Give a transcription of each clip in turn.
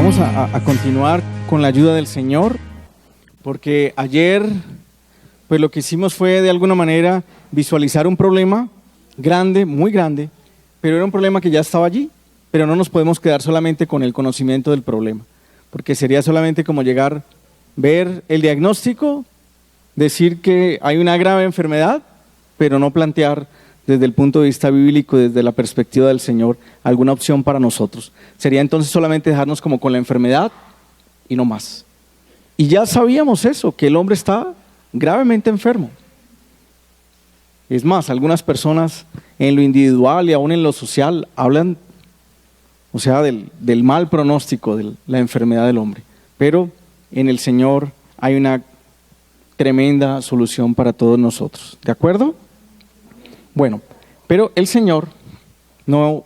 Vamos a continuar con la ayuda del Señor, porque ayer pues lo que hicimos fue de alguna manera visualizar un problema grande, muy grande, pero era un problema que ya estaba allí, pero no nos podemos quedar solamente con el conocimiento del problema, porque sería solamente como llegar, ver el diagnóstico, decir que hay una grave enfermedad, pero no plantear desde el punto de vista bíblico, desde la perspectiva del Señor, alguna opción para nosotros. Sería entonces solamente dejarnos como con la enfermedad y no más. Y ya sabíamos eso, que el hombre está gravemente enfermo. Es más, algunas personas en lo individual y aún en lo social hablan, o sea, del mal pronóstico de la enfermedad del hombre. Pero en el Señor hay una tremenda solución para todos nosotros. ¿De acuerdo? Bueno, pero el Señor no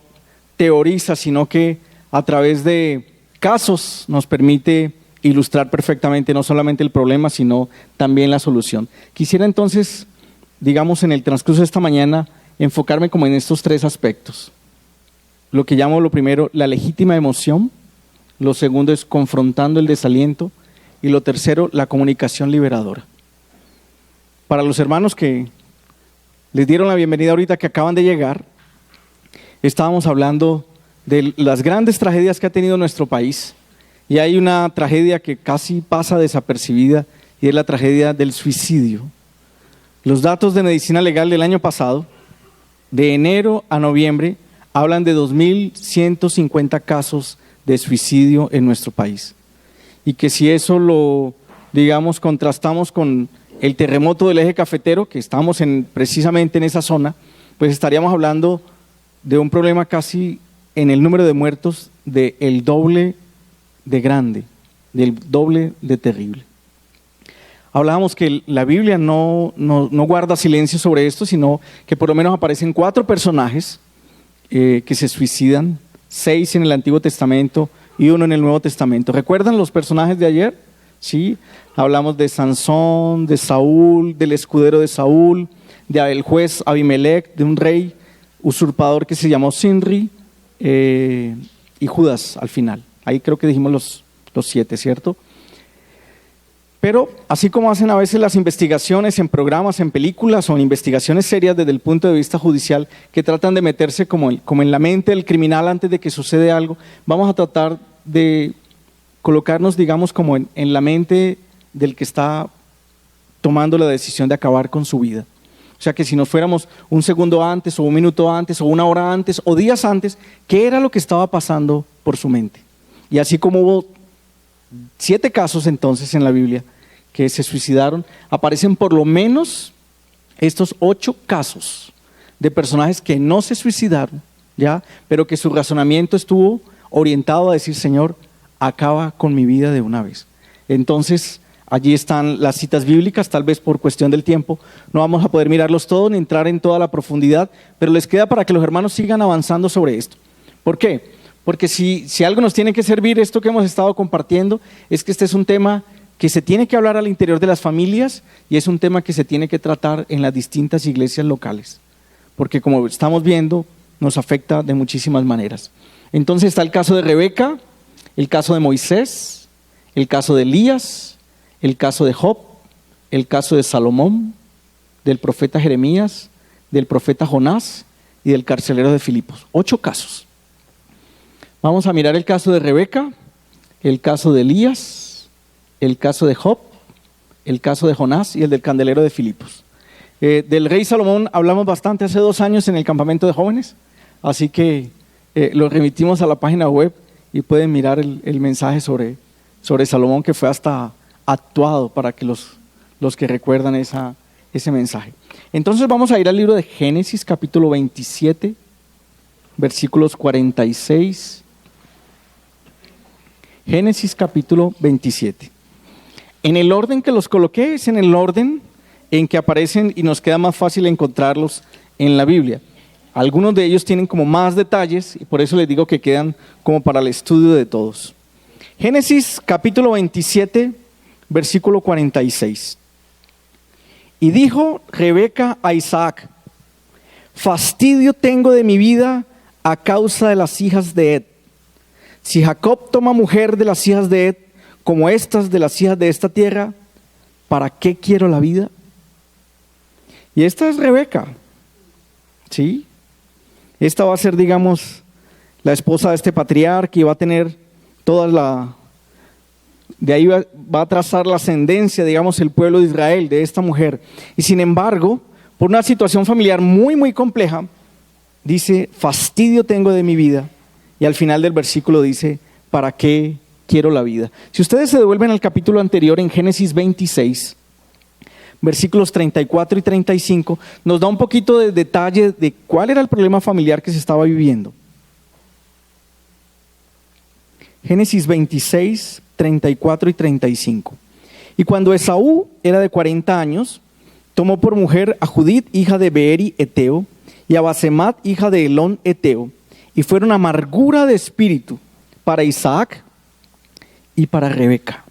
teoriza, sino que a través de casos nos permite ilustrar perfectamente no solamente el problema, sino también la solución. Quisiera entonces, digamos, en el transcurso de esta mañana, enfocarme como en estos tres aspectos. Lo que llamo lo primero, la legítima emoción. Lo segundo es confrontando el desaliento. Y lo tercero, la comunicación liberadora. Para los hermanos que les dieron la bienvenida ahorita, que acaban de llegar, estábamos hablando de las grandes tragedias que ha tenido nuestro país. Y hay una tragedia que casi pasa desapercibida, y es la tragedia del suicidio. Los datos de medicina legal del año pasado, de enero a noviembre, hablan de 2.150 casos de suicidio en nuestro país. Y que si eso lo, digamos, contrastamos con el terremoto del eje cafetero, que estamos precisamente en esa zona, pues estaríamos hablando de un problema casi en el número de muertos del doble de grande, del doble de terrible. Hablábamos que la Biblia no guarda silencio sobre esto, sino que por lo menos aparecen 4 personajes que se suicidan, 6 en el Antiguo Testamento y 1 en el Nuevo Testamento. ¿Recuerdan los personajes de ayer? Sí, hablamos de Sansón, de Saúl, del escudero de Saúl, del juez Abimelech, de un rey usurpador que se llamó Sinri, y Judas al final. Ahí creo que dijimos los 7, ¿cierto? Pero así como hacen a veces las investigaciones en programas, en películas o en investigaciones serias desde el punto de vista judicial, que tratan de meterse como en la mente del criminal antes de que suceda algo, vamos a tratar de colocarnos, digamos, como en la mente del que está tomando la decisión de acabar con su vida. O sea que si nos fuéramos un segundo antes, o un minuto antes, o una hora antes, o días antes, ¿qué era lo que estaba pasando por su mente? Y así como hubo 7 casos entonces en la Biblia que se suicidaron, aparecen por lo menos estos 8 casos de personajes que no se suicidaron, ¿ya? Pero que su razonamiento estuvo orientado a decir: Señor, acaba con mi vida de una vez. Entonces, allí están las citas bíblicas, tal vez por cuestión del tiempo no vamos a poder mirarlos todos ni entrar en toda la profundidad, pero les queda para que los hermanos sigan avanzando sobre esto. ¿Por qué? Porque si algo nos tiene que servir esto que hemos estado compartiendo, es que este es un tema que se tiene que hablar al interior de las familias y es un tema que se tiene que tratar en las distintas iglesias locales, porque como estamos viendo, nos afecta de muchísimas maneras. Entonces está el caso de Rebeca, el caso de Moisés, el caso de Elías, el caso de Job, el caso de Salomón, del profeta Jeremías, del profeta Jonás y del carcelero de Filipos. 8 casos. Vamos a mirar el caso de Rebeca, el caso de Elías, el caso de Job, el caso de Jonás y el del candelero de Filipos. Del rey Salomón hablamos bastante hace 2 años en el campamento de jóvenes, así que lo remitimos a la página web y pueden mirar el mensaje sobre Salomón, que fue hasta actuado para que los que recuerdan ese mensaje. Entonces vamos a ir al libro de Génesis, capítulo 27, versículos 46. Génesis capítulo 27. En el orden que los coloqué es en el orden en que aparecen y nos queda más fácil encontrarlos en la Biblia. Algunos de ellos tienen como más detalles y por eso les digo que quedan como para el estudio de todos. Génesis capítulo 27, versículo 46. Y dijo Rebeca a Isaac: fastidio tengo de mi vida a causa de las hijas de Ed. Si Jacob toma mujer de las hijas de Ed, como estas de las hijas de esta tierra, ¿para qué quiero la vida? Y esta es Rebeca, ¿sí? Esta va a ser, digamos, la esposa de este patriarca y va a tener toda la... De ahí va a trazar la ascendencia, digamos, el pueblo de Israel, de esta mujer. Y sin embargo, por una situación familiar muy, muy compleja, dice, fastidio tengo de mi vida. Y al final del versículo dice, ¿para qué quiero la vida? Si ustedes se devuelven al capítulo anterior, en Génesis 26, versículos 34 y 35, nos da un poquito de detalle de cuál era el problema familiar que se estaba viviendo. Génesis 26, 34 y 35. Y cuando Esaú era de 40 años, tomó por mujer a Judit, hija de Beeri Eteo, y a Basemat, hija de Elón Eteo, y fueron amargura de espíritu para Isaac y para Rebeca.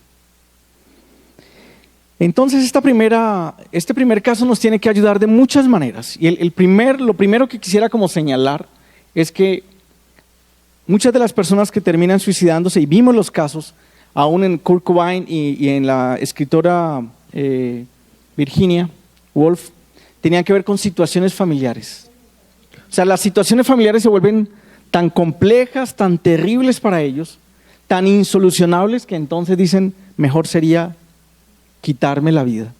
Entonces este primer caso nos tiene que ayudar de muchas maneras. Y lo primero que quisiera como señalar es que muchas de las personas que terminan suicidándose, y vimos los casos, aún en Kurt Cobain y en la escritora Virginia Woolf, tenían que ver con situaciones familiares. O sea, las situaciones familiares se vuelven tan complejas, tan terribles para ellos, tan insolucionables, que entonces dicen, mejor sería quitarme la vida.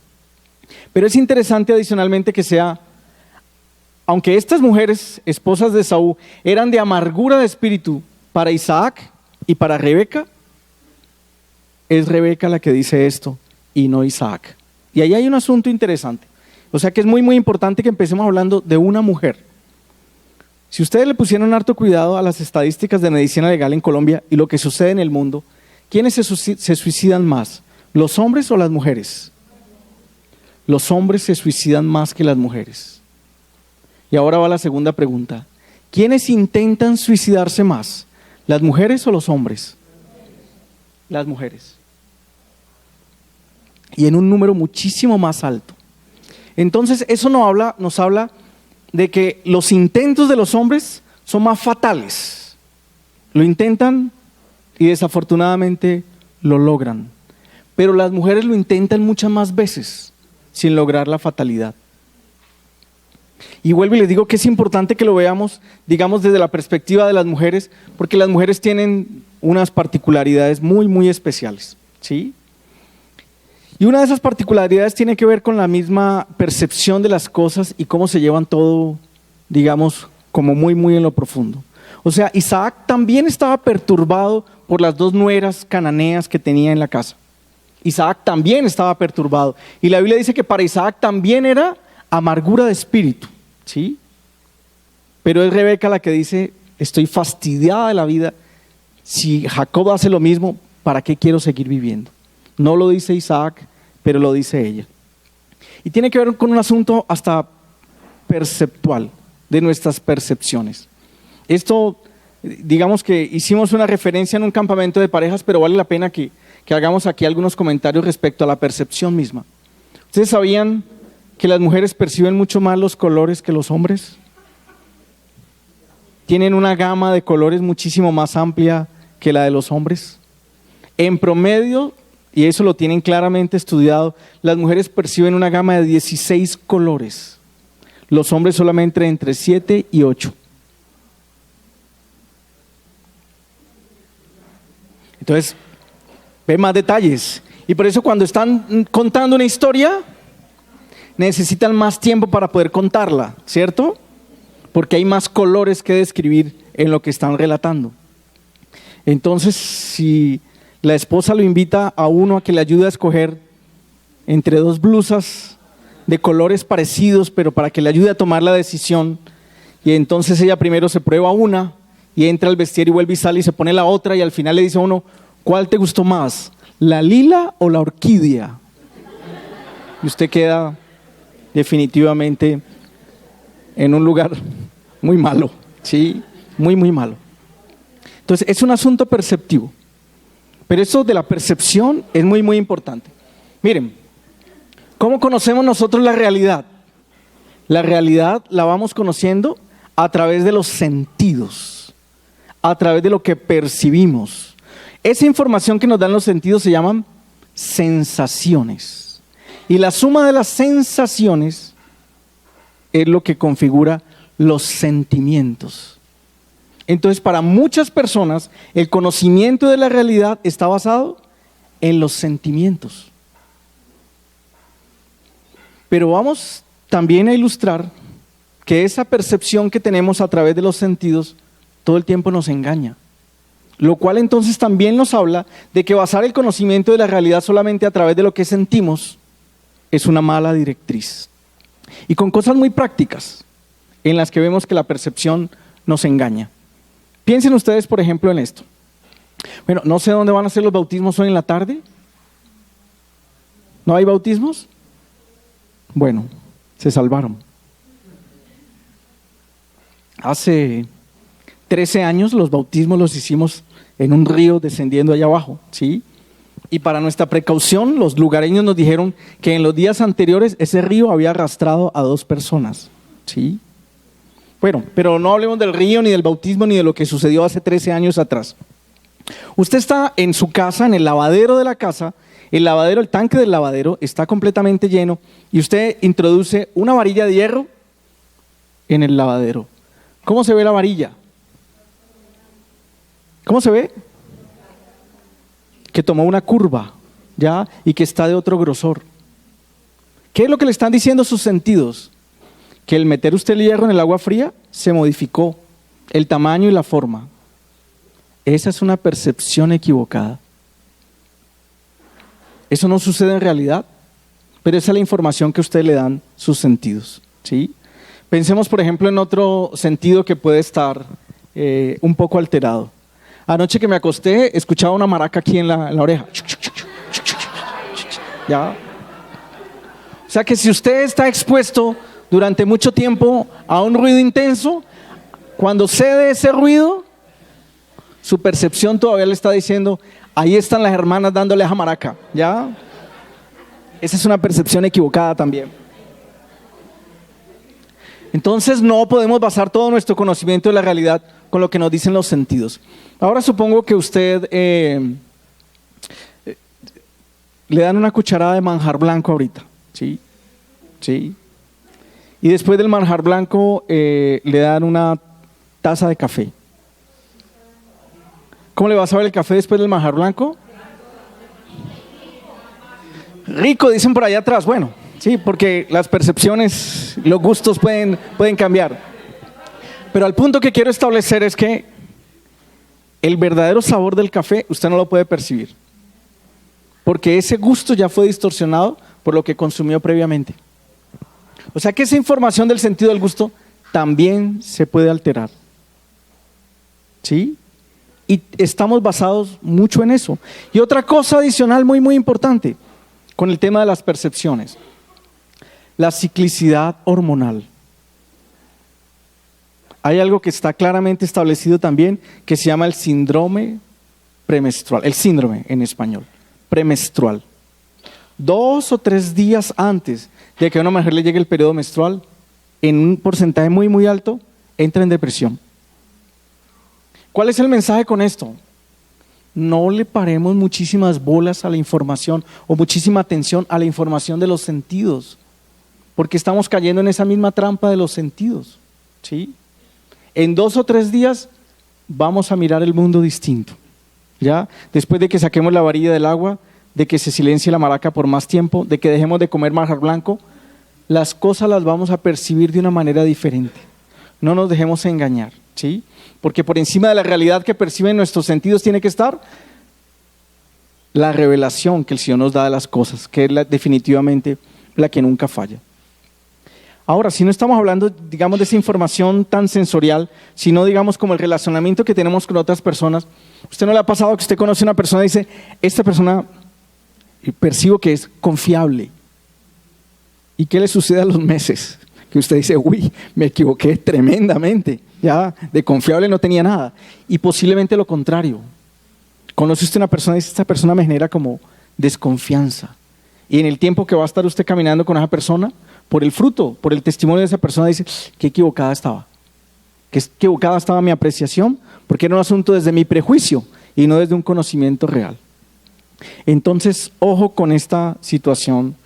Pero es interesante adicionalmente que sea, aunque estas mujeres, esposas de Esaú, eran de amargura de espíritu para Isaac y para Rebeca, es Rebeca la que dice esto y no Isaac. Y ahí hay un asunto interesante. O sea que es muy, muy importante que empecemos hablando de una mujer. Si ustedes le pusieron harto cuidado a las estadísticas de medicina legal en Colombia y lo que sucede en el mundo, ¿quiénes se suicidan más? ¿Los hombres o las mujeres? Los hombres se suicidan más que las mujeres. Y ahora va la segunda pregunta. ¿Quiénes intentan suicidarse más? ¿Las mujeres o los hombres? Las mujeres. Y en un número muchísimo más alto. Entonces eso nos habla de que los intentos de los hombres son más fatales. Lo intentan y desafortunadamente lo logran. Pero las mujeres lo intentan muchas más veces sin lograr la fatalidad. Y vuelvo y les digo que es importante que lo veamos, digamos, desde la perspectiva de las mujeres, porque las mujeres tienen unas particularidades muy, muy especiales, ¿sí? Y una de esas particularidades tiene que ver con la misma percepción de las cosas y cómo se llevan todo, digamos, como muy, muy en lo profundo. O sea, Isaac también estaba perturbado por las dos nueras cananeas que tenía en la casa. Isaac también estaba perturbado. Y la Biblia dice que para Isaac también era amargura de espíritu, ¿sí? Pero es Rebeca la que dice, estoy fastidiada de la vida. Si Jacob hace lo mismo, ¿para qué quiero seguir viviendo? No lo dice Isaac, pero lo dice ella. Y tiene que ver con un asunto hasta perceptual, de nuestras percepciones. Esto, digamos que hicimos una referencia en un campamento de parejas, pero vale la pena que hagamos aquí algunos comentarios respecto a la percepción misma. ¿Ustedes sabían que las mujeres perciben mucho más los colores que los hombres? Tienen una gama de colores muchísimo más amplia que la de los hombres. En promedio, y eso lo tienen claramente estudiado, las mujeres perciben una gama de 16 colores. Los hombres solamente entre 7 y 8. Entonces, ve más detalles. Y por eso cuando están contando una historia, necesitan más tiempo para poder contarla, ¿cierto? Porque hay más colores que describir en lo que están relatando. Entonces, si la esposa lo invita a uno a que le ayude a escoger entre dos blusas de colores parecidos, pero para que le ayude a tomar la decisión, y entonces ella primero se prueba una y entra al vestido y vuelve y sale y se pone la otra y al final le dice a uno, ¿cuál te gustó más? ¿La lila o la orquídea? Y usted queda definitivamente en un lugar muy malo, ¿sí? Muy, muy malo. Entonces es un asunto perceptivo. Pero eso de la percepción es muy, muy importante. Miren, ¿cómo conocemos nosotros la realidad? La realidad la vamos conociendo a través de los sentidos, a través de lo que percibimos. Esa información que nos dan los sentidos se llaman sensaciones. Y la suma de las sensaciones es lo que configura los sentimientos. Entonces, para muchas personas, el conocimiento de la realidad está basado en los sentimientos. Pero vamos también a ilustrar que esa percepción que tenemos a través de los sentidos todo el tiempo nos engaña. Lo cual entonces también nos habla de que basar el conocimiento de la realidad solamente a través de lo que sentimos es una mala directriz. Y con cosas muy prácticas en las que vemos que la percepción nos engaña. Piensen ustedes, por ejemplo, en esto. Bueno, no sé dónde van a ser los bautismos hoy en la tarde. ¿No hay bautismos? Bueno, se salvaron. Hace 13 años los bautismos los hicimos en un río descendiendo allá abajo, ¿sí? Y para nuestra precaución, los lugareños nos dijeron que en los días anteriores ese río había arrastrado a 2 personas, ¿sí? Bueno, pero no hablemos del río, ni del bautismo, ni de lo que sucedió hace 13 años atrás. Usted está en su casa, en el lavadero de la casa, el tanque del lavadero está completamente lleno y usted introduce una varilla de hierro en el lavadero. ¿Cómo se ve la varilla? ¿Cómo se ve? Que tomó una curva, ¿ya? Y que está de otro grosor. ¿Qué es lo que le están diciendo sus sentidos? Que el meter usted el hierro en el agua fría se modificó el tamaño y la forma. Esa es una percepción equivocada. Eso no sucede en realidad, pero esa es la información que a usted le dan sus sentidos, ¿sí? Pensemos, por ejemplo, en otro sentido que puede estar un poco alterado. Anoche que me acosté, escuchaba una maraca aquí en la oreja. ¿Ya? O sea que si usted está expuesto durante mucho tiempo a un ruido intenso, cuando cede ese ruido, su percepción todavía le está diciendo, ahí están las hermanas dándole a maraca, ¿ya? Esa es una percepción equivocada también. Entonces no podemos basar todo nuestro conocimiento de la realidad con lo que nos dicen los sentidos. Ahora supongo que usted le dan una cucharada de manjar blanco ahorita, ¿sí? ¿Sí? Y después del manjar blanco le dan una taza de café. ¿Cómo le va a saber el café después del manjar blanco? Rico, dicen por allá atrás. Bueno, sí, porque las percepciones, los gustos pueden cambiar. Pero al punto que quiero establecer es que el verdadero sabor del café usted no lo puede percibir. Porque ese gusto ya fue distorsionado por lo que consumió previamente. O sea que esa información del sentido del gusto también se puede alterar. ¿Sí? Y estamos basados mucho en eso. Y otra cosa adicional muy, muy importante con el tema de las percepciones. La ciclicidad hormonal. Hay algo que está claramente establecido también que se llama el síndrome premenstrual. El síndrome en español, premenstrual. 2 o 3 días antes de que a una mujer le llegue el periodo menstrual, en un porcentaje muy, muy alto, entra en depresión. ¿Cuál es el mensaje con esto? No le paremos muchísimas bolas a la información o muchísima atención a la información de los sentidos, porque estamos cayendo en esa misma trampa de los sentidos, ¿sí? En 2 o 3 días vamos a mirar el mundo distinto, ¿ya? Después de que saquemos la varilla del agua, de que se silencie la maraca por más tiempo, de que dejemos de comer manjar blanco, las cosas las vamos a percibir de una manera diferente. No nos dejemos engañar, ¿sí? Porque por encima de la realidad que perciben nuestros sentidos tiene que estar la revelación que el Señor nos da de las cosas, que es definitivamente la que nunca falla. Ahora, si no estamos hablando, digamos, de esa información tan sensorial, sino, digamos, como el relacionamiento que tenemos con otras personas, ¿usted no le ha pasado que usted conoce a una persona y dice, esta persona percibo que es confiable? ¿Y qué le sucede a los meses? Que usted dice, uy, me equivoqué tremendamente, ya de confiable no tenía nada. Y posiblemente lo contrario. Conoce usted a una persona y dice, esta persona me genera como desconfianza. Y en el tiempo que va a estar usted caminando con esa persona, por el fruto, por el testimonio de esa persona, dice, qué equivocada estaba. que equivocada estaba mi apreciación, porque era un asunto desde mi prejuicio y no desde un conocimiento real. Entonces, ojo con esta situación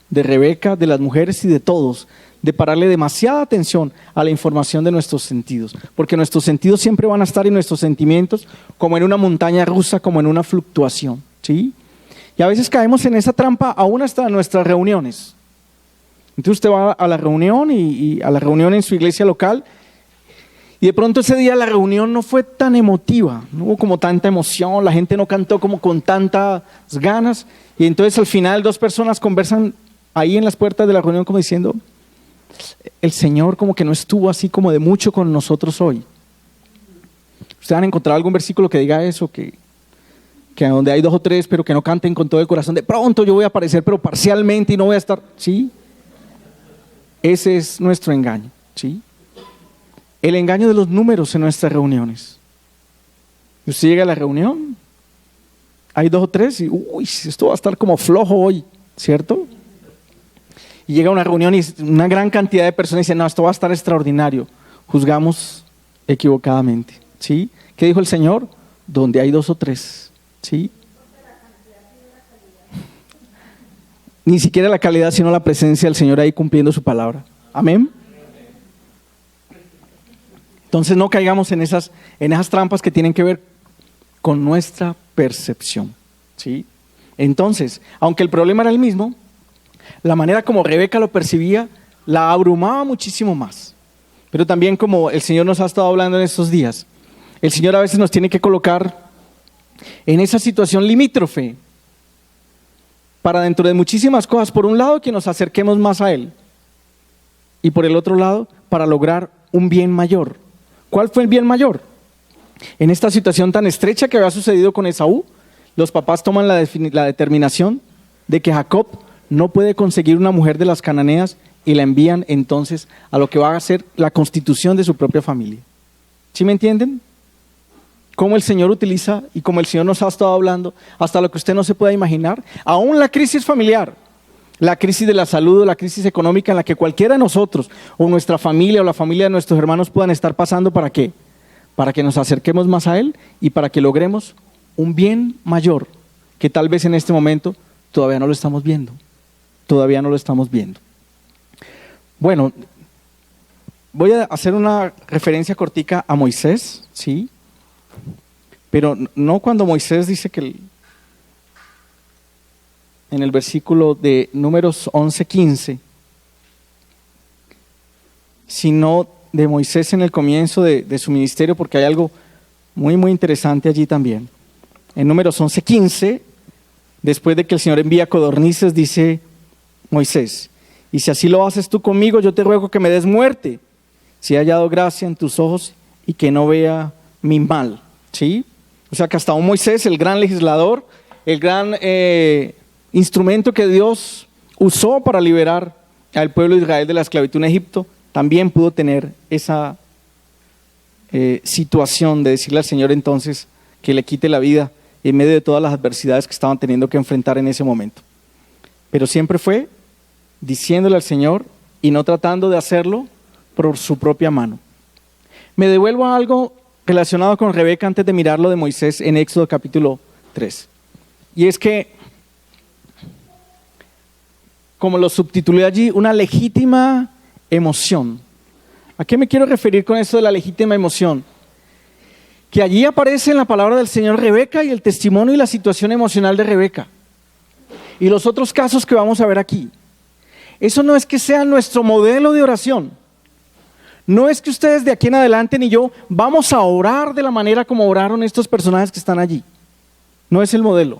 de Rebeca, de las mujeres y de todos, de pararle demasiada atención a la información de nuestros sentidos, porque nuestros sentidos siempre van a estar en nuestros sentimientos como en una montaña rusa, como en una fluctuación, ¿sí? Y a veces caemos en esa trampa aún hasta en nuestras reuniones. Entonces usted va a la reunión y a la reunión en su iglesia local y de pronto ese día la reunión no fue tan emotiva, no hubo como tanta emoción, la gente no cantó como con tantas ganas y entonces al final dos personas conversan ahí en las puertas de la reunión como diciendo, el Señor como que no estuvo así como de mucho con nosotros hoy. Ustedes van a encontrar algún versículo que diga eso, que donde hay 2 o 3 pero que no canten con todo el corazón, de pronto yo voy a aparecer pero parcialmente y no voy a estar, ¿sí? Ese es nuestro engaño, ¿sí? El engaño de los números en nuestras reuniones. Usted llega a la reunión, hay 2 o 3 y uy, esto va a estar como flojo hoy, ¿cierto? Y llega a una reunión y una gran cantidad de personas dicen, no, esto va a estar extraordinario. Juzgamos equivocadamente, ¿sí? ¿Qué dijo el Señor? Donde hay 2 o 3, ¿sí? Ni siquiera la calidad, sino la presencia del Señor ahí cumpliendo su palabra. Amén. Entonces no caigamos en esas trampas que tienen que ver con nuestra percepción, ¿sí? Entonces, aunque el problema era el mismo, la manera como Rebeca lo percibía la abrumaba muchísimo más. Pero también como el Señor nos ha estado hablando en estos días, el Señor a veces nos tiene que colocar en esa situación limítrofe para dentro de muchísimas cosas. Por un lado, que nos acerquemos más a Él y por el otro lado, para lograr un bien mayor. ¿Cuál fue el bien mayor? En esta situación tan estrecha que había sucedido con Esaú, los papás toman la determinación de que Jacob no puede conseguir una mujer de las cananeas y la envían entonces a lo que va a ser la constitución de su propia familia. ¿Sí me entienden? Cómo el Señor utiliza y como el Señor nos ha estado hablando, hasta lo que usted no se pueda imaginar, aún la crisis familiar, la crisis de la salud o la crisis económica en la que cualquiera de nosotros o nuestra familia o la familia de nuestros hermanos puedan estar pasando, ¿para qué? Para que nos acerquemos más a Él y para que logremos un bien mayor que tal vez en este momento todavía no lo estamos viendo. Todavía no lo estamos viendo. Bueno, voy a hacer una referencia cortica a Moisés, ¿sí? Pero no cuando Moisés dice que en el versículo de Números 11:15, sino de Moisés en el comienzo de su ministerio, porque hay algo muy, muy interesante allí también. En Números 11:15, después de que el Señor envía codornices, dice Moisés, y si así lo haces tú conmigo, yo te ruego que me des muerte, si he hallado gracia en tus ojos y que no vea mi mal, ¿sí? O sea que hasta un Moisés, el gran legislador, el gran instrumento que Dios usó para liberar al pueblo de Israel de la esclavitud en Egipto, también pudo tener esa situación de decirle al Señor entonces que le quite la vida en medio de todas las adversidades que estaban teniendo que enfrentar en ese momento. Pero siempre fue diciéndole al Señor y no tratando de hacerlo por su propia mano. Me devuelvo a algo relacionado con Rebeca antes de mirar lo de Moisés en Éxodo capítulo 3. Y es que, como lo subtitulé allí, una legítima emoción. ¿A qué me quiero referir con esto de la legítima emoción? Que allí aparece en la palabra del Señor Rebeca y el testimonio y la situación emocional de Rebeca. Y los otros casos que vamos a ver aquí. Eso no es que sea nuestro modelo de oración. No es que ustedes de aquí en adelante ni yo vamos a orar de la manera como oraron estos personajes que están allí. No es el modelo.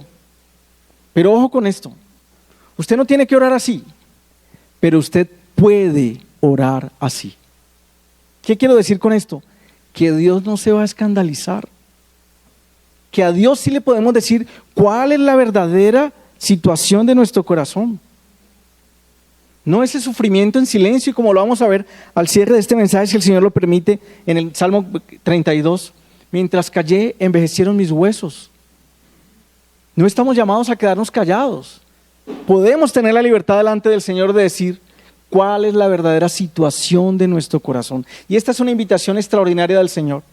Pero ojo con esto. Usted no tiene que orar así, pero usted puede orar así. ¿Qué quiero decir con esto? Que Dios no se va a escandalizar. Que a Dios sí le podemos decir cuál es la verdadera situación de nuestro corazón. No ese sufrimiento en silencio, y como lo vamos a ver al cierre de este mensaje, si el Señor lo permite, en el Salmo 32, mientras callé, envejecieron mis huesos. No estamos llamados a quedarnos callados. Podemos tener la libertad delante del Señor de decir, cuál es la verdadera situación de nuestro corazón. Y esta es una invitación extraordinaria del Señor.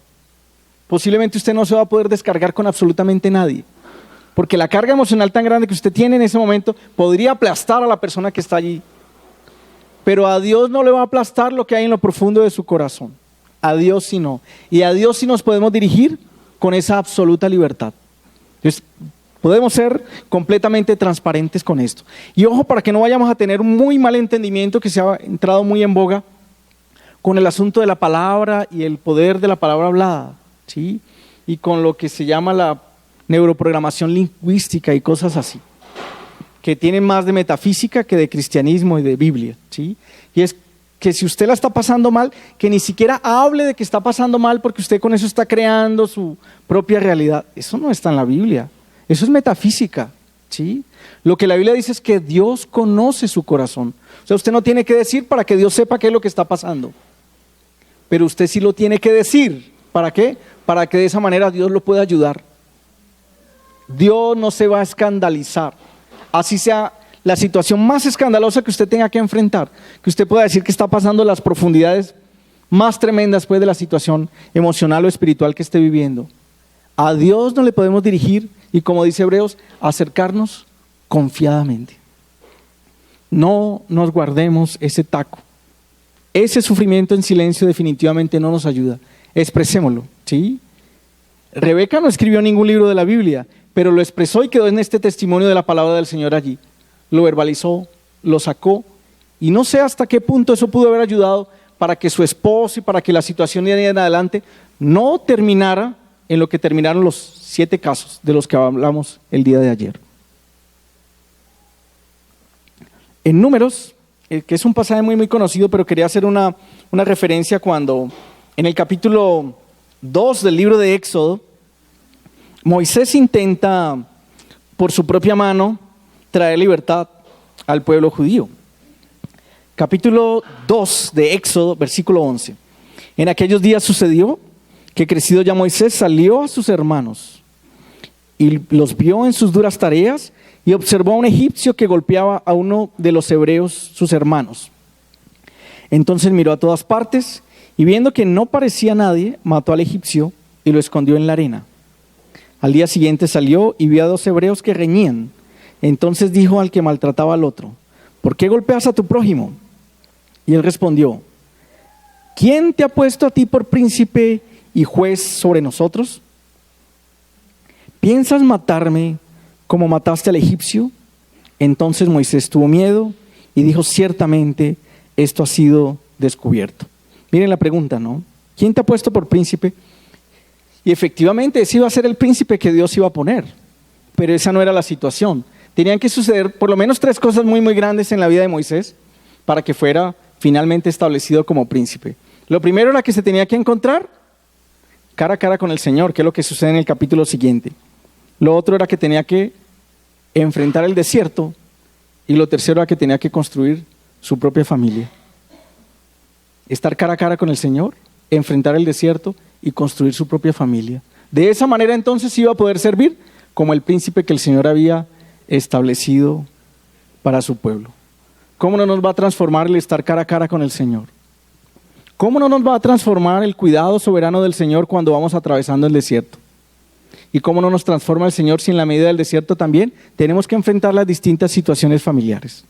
Posiblemente usted no se va a poder descargar con absolutamente nadie, porque la carga emocional tan grande que usted tiene en ese momento podría aplastar a la persona que está allí. Pero a Dios no le va a aplastar lo que hay en lo profundo de su corazón. A Dios sí no. Y a Dios sí nos podemos dirigir con esa absoluta libertad. Entonces, podemos ser completamente transparentes con esto. Y ojo, para que no vayamos a tener un muy mal entendimiento que se ha entrado muy en boga con el asunto de la palabra y el poder de la palabra hablada, ¿sí? Y con lo que se llama la neuroprogramación lingüística y cosas así, que tienen más de metafísica que de cristianismo y de Biblia, ¿sí? Y es que si usted la está pasando mal, que ni siquiera hable de que está pasando mal porque usted con eso está creando su propia realidad. Eso no está en la Biblia, eso es metafísica, ¿sí? Lo que la Biblia dice es que Dios conoce su corazón. O sea, usted no tiene que decir para que Dios sepa qué es lo que está pasando, pero usted sí lo tiene que decir. ¿Para qué? Para que de esa manera Dios lo pueda ayudar. Dios no se va a escandalizar, así sea la situación más escandalosa que usted tenga que enfrentar, que usted pueda decir que está pasando las profundidades más tremendas después de la situación emocional o espiritual que esté viviendo. A Dios no le podemos dirigir y, como dice Hebreos, acercarnos confiadamente. No nos guardemos ese taco. Ese sufrimiento en silencio definitivamente no nos ayuda. Expresémoslo, ¿sí? Rebeca no escribió ningún libro de la Biblia, pero lo expresó y quedó en este testimonio de la palabra del Señor allí. Lo verbalizó, lo sacó, y no sé hasta qué punto eso pudo haber ayudado para que su esposo y para que la situación de ahí en adelante no terminara en lo que terminaron los 7 casos de los que hablamos el día de ayer. En Números, que es un pasaje muy conocido, pero quería hacer una referencia cuando en el capítulo 2 del libro de Éxodo, Moisés intenta por su propia mano traer libertad al pueblo judío. Capítulo 2 de Éxodo, versículo 11. En aquellos días sucedió que, crecido ya Moisés, salió a sus hermanos y los vio en sus duras tareas, y observó a un egipcio que golpeaba a uno de los hebreos, sus hermanos. Entonces miró a todas partes, y viendo que no parecía nadie, mató al egipcio y lo escondió en la arena. Al día siguiente salió y vio a 2 hebreos que reñían. Entonces dijo al que maltrataba al otro: ¿por qué golpeas a tu prójimo? Y él respondió: ¿quién te ha puesto a ti por príncipe y juez sobre nosotros? ¿Piensas matarme como mataste al egipcio? Entonces Moisés tuvo miedo y dijo: ciertamente esto ha sido descubierto. Miren la pregunta, ¿no? ¿Quién te ha puesto por príncipe? Y efectivamente ese iba a ser el príncipe que Dios iba a poner, pero esa no era la situación. Tenían que suceder por lo menos 3 cosas muy grandes en la vida de Moisés para que fuera finalmente establecido como príncipe. Lo primero era que se tenía que encontrar cara a cara con el Señor, que es lo que sucede en el capítulo siguiente. Lo otro era que tenía que enfrentar el desierto, y lo tercero era que tenía que construir su propia familia. Estar cara a cara con el Señor, enfrentar el desierto y construir su propia familia. De esa manera entonces iba a poder servir como el príncipe que el Señor había establecido para su pueblo. ¿Cómo no nos va a transformar el estar cara a cara con el Señor? ¿Cómo no nos va a transformar el cuidado soberano del Señor cuando vamos atravesando el desierto? ¿Y cómo no nos transforma el Señor si en la medida del desierto también tenemos que enfrentar las distintas situaciones familiares?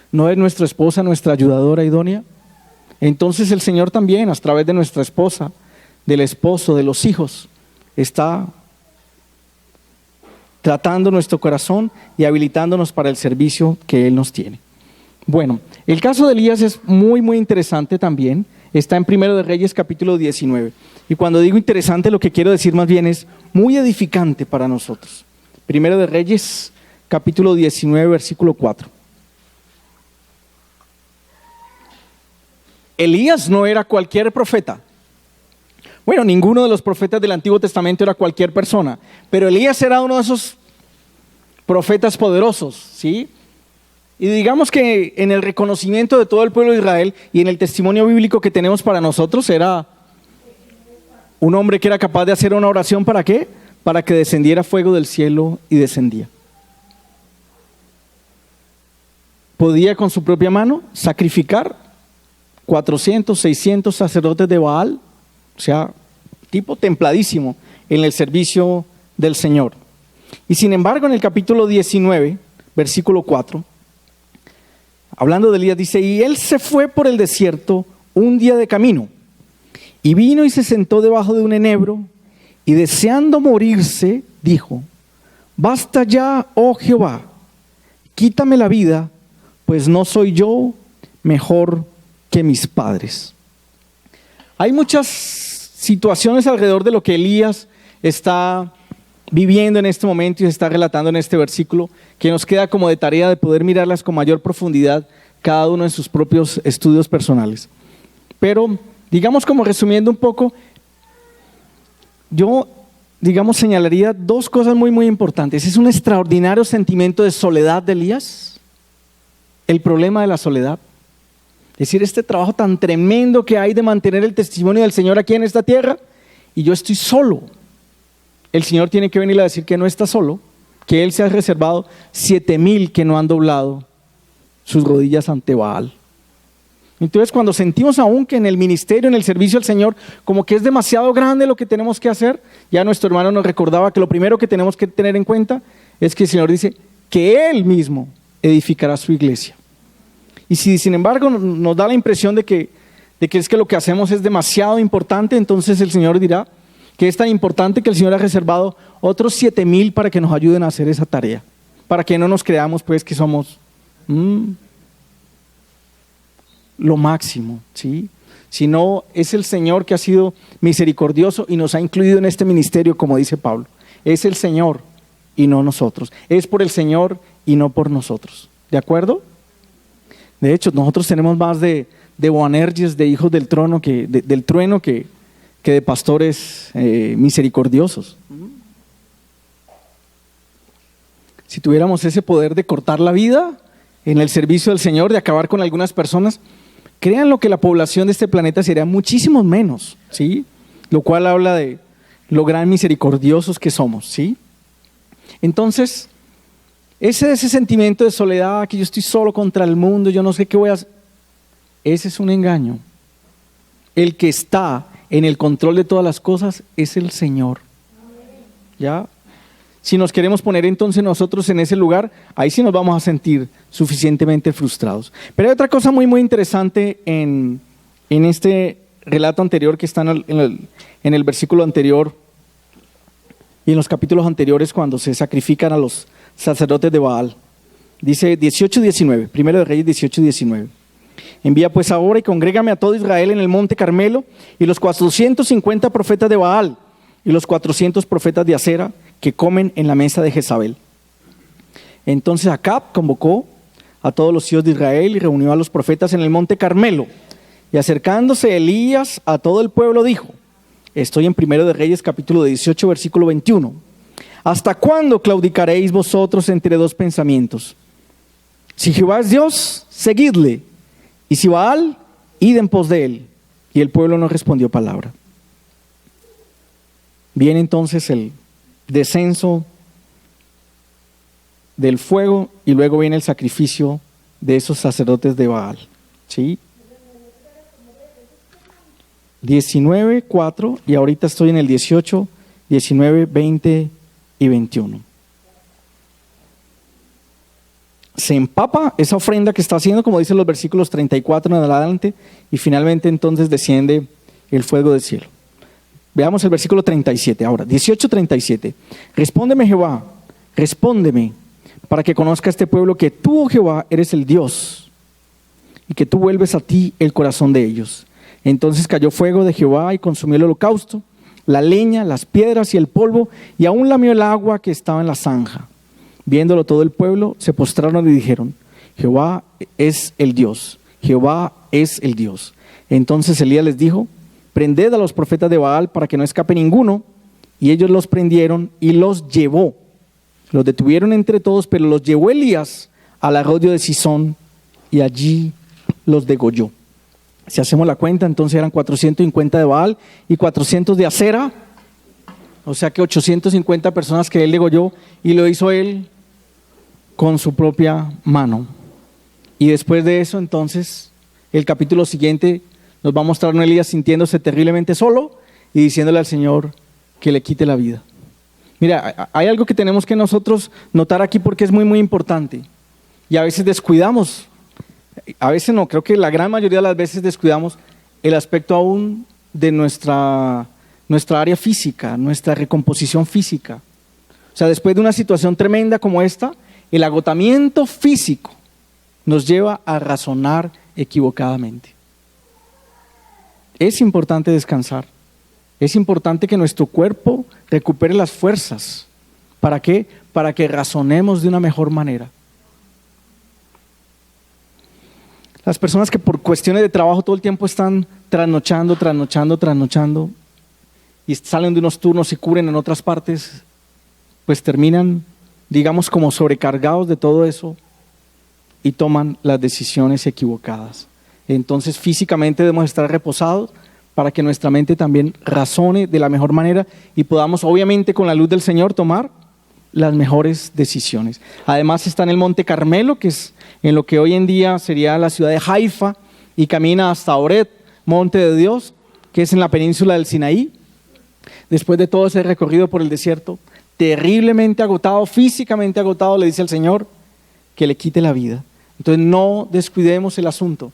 ¿No es nuestra esposa nuestra ayudadora idónea? Entonces el Señor también, a través de nuestra esposa, del esposo, de los hijos, está tratando nuestro corazón y habilitándonos para el servicio que Él nos tiene. Bueno, el caso de Elías es muy interesante también. Está en Primero de Reyes capítulo 19. Y cuando digo interesante, lo que quiero decir más bien es muy edificante para nosotros. Primero de Reyes capítulo 19, versículo 4. Elías no era cualquier profeta. Bueno, ninguno de los profetas del Antiguo Testamento era cualquier persona, pero Elías era uno de esos profetas poderosos, ¿sí? Y digamos que en el reconocimiento de todo el pueblo de Israel y en el testimonio bíblico que tenemos para nosotros, era un hombre que era capaz de hacer una oración. ¿Para qué? Para que descendiera fuego del cielo, y descendía. podía con su propia mano sacrificar 400, 600 sacerdotes de Baal, o sea, tipo templadísimo en el servicio del Señor. Y sin embargo, en el capítulo 19, versículo 4, hablando de Elías, dice: y él se fue por el desierto un día de camino, y vino y se sentó debajo de un enebro, y deseando morirse, dijo: basta ya, oh Jehová, quítame la vida, pues no soy yo mejor que mis padres. Hay muchas situaciones alrededor de lo que Elías está viviendo en este momento y se está relatando en este versículo, que nos queda como de tarea de poder mirarlas con mayor profundidad cada uno en sus propios estudios personales. Pero, digamos, como resumiendo un poco, yo, digamos, señalaría dos cosas muy, muy importantes. Es un extraordinario sentimiento de soledad de Elías, el problema de la soledad. Es decir, este trabajo tan tremendo que hay de mantener el testimonio del Señor aquí en esta tierra, y yo estoy solo. El Señor tiene que venir a decir que no está solo, que Él se ha reservado 7,000 que no han doblado sus rodillas ante Baal. Entonces, cuando sentimos aún que en el ministerio, en el servicio al Señor, como que es demasiado grande lo que tenemos que hacer, ya nuestro hermano nos recordaba que lo primero que tenemos que tener en cuenta es que el Señor dice que Él mismo edificará su iglesia. Y si sin embargo nos da la impresión de que es que lo que hacemos es demasiado importante, entonces el Señor dirá que es tan importante que el Señor ha reservado otros 7,000 para que nos ayuden a hacer esa tarea, para que no nos creamos pues que somos lo máximo, ¿sí? Sino es el Señor que ha sido misericordioso y nos ha incluido en este ministerio, como dice Pablo. Es el Señor y no nosotros. Es por el Señor y no por nosotros. ¿De acuerdo? De hecho, nosotros tenemos más de Boanerges, de hijos del trono, del trueno, que de pastores misericordiosos. Si tuviéramos ese poder de cortar la vida en el servicio del Señor, de acabar con algunas personas, créanlo que la población de este planeta sería muchísimo menos, ¿sí? Lo cual habla de lo gran misericordiosos que somos, ¿sí? Entonces, ese sentimiento de soledad, que yo estoy solo contra el mundo, yo no sé qué voy a hacer, ese es un engaño. El que está en el control de todas las cosas es el Señor. ¿Ya? Si nos queremos poner entonces nosotros en ese lugar, ahí sí nos vamos a sentir suficientemente frustrados. Pero hay otra cosa muy, muy interesante en este relato anterior que está en el versículo anterior y en los capítulos anteriores cuando se sacrifican a los sacerdotes de Baal. Dice 18:19, Primero de Reyes 18:19. Envía pues ahora y congrégame a todo Israel en el monte Carmelo, y los 450 profetas de Baal y los 400 profetas de Acera que comen en la mesa de Jezabel. Entonces Acab convocó a todos los hijos de Israel y reunió a los profetas en el monte Carmelo. Y acercándose Elías a todo el pueblo dijo, estoy en Primero de Reyes capítulo 18 versículo 21. ¿Hasta cuándo claudicaréis vosotros entre dos pensamientos? Si Jehová es Dios, seguidle, y si Baal, id en pos de él. Y el pueblo no respondió palabra. Viene entonces el descenso del fuego y luego viene el sacrificio de esos sacerdotes de Baal. ¿Sí? 19:4 y ahorita estoy en el 18, 19, 20 y 21. Se empapa esa ofrenda que está haciendo, como dicen los versículos 34 en adelante, y finalmente entonces desciende el fuego del cielo. Veamos el versículo 37 ahora, 18:37. Respóndeme Jehová, respóndeme, para que conozca este pueblo que tú, oh Jehová, eres el Dios, y que tú vuelves a ti el corazón de ellos. Entonces cayó fuego de Jehová y consumió el holocausto, la leña, las piedras y el polvo, y aún lamió el agua que estaba en la zanja. Viéndolo todo el pueblo, se postraron y dijeron, Jehová es el Dios, Jehová es el Dios. Entonces Elías les dijo, prended a los profetas de Baal para que no escape ninguno. Y ellos los prendieron y los llevó. Los detuvieron entre todos, pero los llevó Elías al arroyo de Sison y allí los degolló. Si hacemos la cuenta, entonces eran 450 de Baal y 400 de Acera. O sea que 850 personas que él degolló, y lo hizo él con su propia mano. Y después de eso, entonces, el capítulo siguiente nos va a mostrar a un Elías sintiéndose terriblemente solo y diciéndole al Señor que le quite la vida. Mira, hay algo que tenemos que nosotros notar aquí porque es muy, muy importante. Y a veces descuidamos, a veces no, creo que la gran mayoría de las veces descuidamos el aspecto aún de nuestra área física, nuestra recomposición física. O sea, después de una situación tremenda como esta, el agotamiento físico nos lleva a razonar equivocadamente. Es importante descansar. Es importante que nuestro cuerpo recupere las fuerzas. ¿Para qué? Para que razonemos de una mejor manera. Las personas que por cuestiones de trabajo todo el tiempo están trasnochando y salen de unos turnos y cubren en otras partes, pues terminan, digamos, como sobrecargados de todo eso y toman las decisiones equivocadas. Entonces físicamente debemos estar reposados para que nuestra mente también razone de la mejor manera y podamos, obviamente, con la luz del Señor tomar las mejores decisiones. Además está en el Monte Carmelo, que es en lo que hoy en día sería la ciudad de Haifa, y camina hasta Oret, Monte de Dios, que es en la península del Sinaí. Después de todo ese recorrido por el desierto, terriblemente agotado, físicamente agotado, le dice al Señor que le quite la vida. Entonces no descuidemos el asunto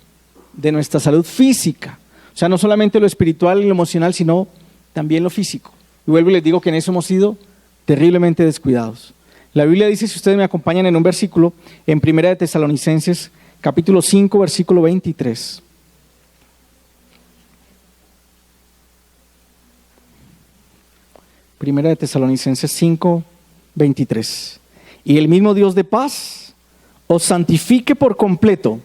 de nuestra salud física. O sea, no solamente lo espiritual y lo emocional, sino también lo físico. Y vuelvo y les digo que en eso hemos sido terriblemente descuidados. La Biblia dice, si ustedes me acompañan en un versículo, en Primera de Tesalonicenses, capítulo 5, versículo 23. Primera de Tesalonicenses 5, 23. Y el mismo Dios de paz os santifique por completo,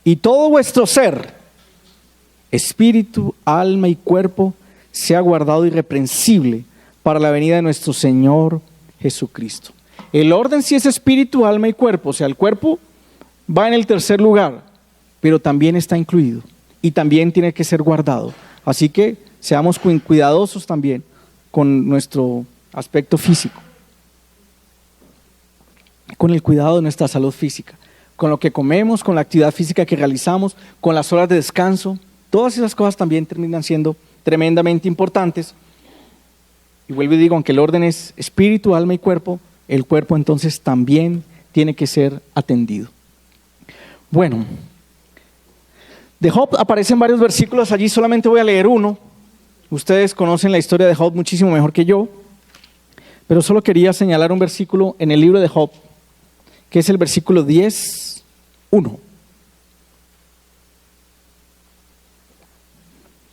y todo vuestro ser, espíritu, alma y cuerpo, sea guardado irreprensible para la venida de nuestro Señor Jesucristo. El orden sí es espíritu, alma y cuerpo. O sea, el cuerpo va en el tercer lugar, pero también está incluido y también tiene que ser guardado. Así que seamos cuidadosos también con nuestro aspecto físico, con el cuidado de nuestra salud física, con lo que comemos, con la actividad física que realizamos, con las horas de descanso. Todas esas cosas también terminan siendo tremendamente importantes. Y vuelvo y digo, aunque el orden es espíritu, alma y cuerpo, el cuerpo entonces también tiene que ser atendido. Bueno, de Job aparecen varios versículos, allí solamente voy a leer uno. Ustedes conocen la historia de Job muchísimo mejor que yo, pero solo quería señalar un versículo en el libro de Job, que es el versículo 10:1.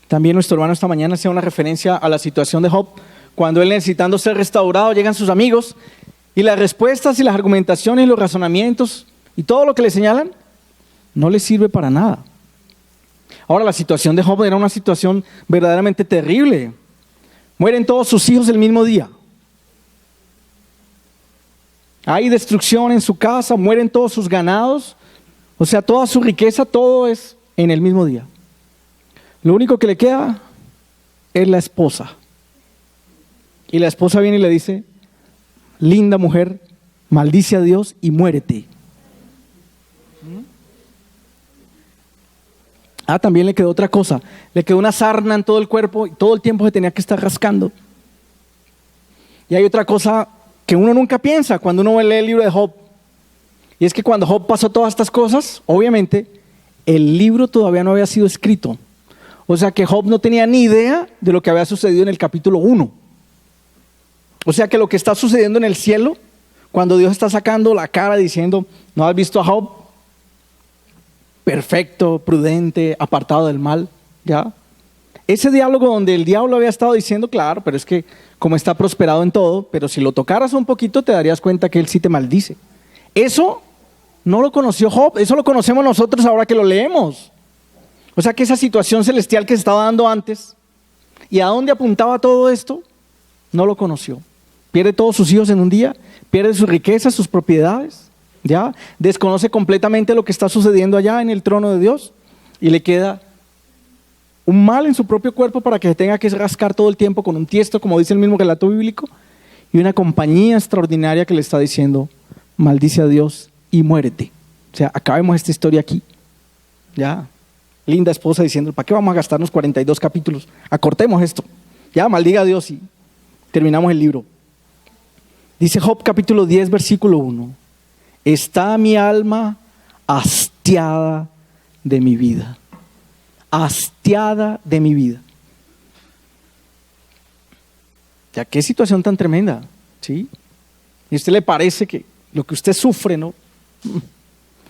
También nuestro hermano esta mañana hacía una referencia a la situación de Job, cuando él, necesitando ser restaurado, llegan sus amigos y las respuestas y las argumentaciones y los razonamientos y todo lo que le señalan no le sirve para nada. Ahora, la situación de Job era una situación verdaderamente terrible. Mueren todos sus hijos el mismo día. Hay destrucción en su casa, mueren todos sus ganados, o sea, toda su riqueza, todo es en el mismo día. Lo único que le queda es la esposa. Y la esposa viene y le dice, linda mujer, maldice a Dios y muérete. También le quedó otra cosa, le quedó una sarna en todo el cuerpo y todo el tiempo se tenía que estar rascando. Y hay otra cosa que uno nunca piensa cuando uno lee el libro de Job, y es que cuando Job pasó todas estas cosas, obviamente el libro todavía no había sido escrito. O sea que Job no tenía ni idea de lo que había sucedido en el capítulo 1. O sea que lo que está sucediendo en el cielo, cuando Dios está sacando la cara diciendo, ¿no has visto a Job? Perfecto, prudente, apartado del mal, ¿ya? Ese diálogo donde el diablo había estado diciendo, claro, pero es que como está prosperado en todo, pero si lo tocaras un poquito te darías cuenta que él sí te maldice. Eso no lo conoció Job, eso lo conocemos nosotros ahora que lo leemos. O sea que esa situación celestial que se estaba dando antes, ¿y a dónde apuntaba todo esto? No lo conoció. Pierde todos sus hijos en un día, pierde sus riquezas, sus propiedades, ¿ya? Desconoce completamente lo que está sucediendo allá en el trono de Dios y le queda un mal en su propio cuerpo para que se tenga que rascar todo el tiempo con un tiesto, como dice el mismo relato bíblico, y una compañía extraordinaria que le está diciendo, maldice a Dios y muérete. O sea, acabemos esta historia aquí. Ya, linda esposa diciendo, ¿para qué vamos a gastarnos 42 capítulos? Acortemos esto. Ya, maldiga a Dios y terminamos el libro. Dice Job capítulo 10, versículo 1. Está mi alma hastiada de mi vida. Hastiada de mi vida. Ya, qué situación tan tremenda, ¿sí? Y a usted le parece que lo que usted sufre, ¿no?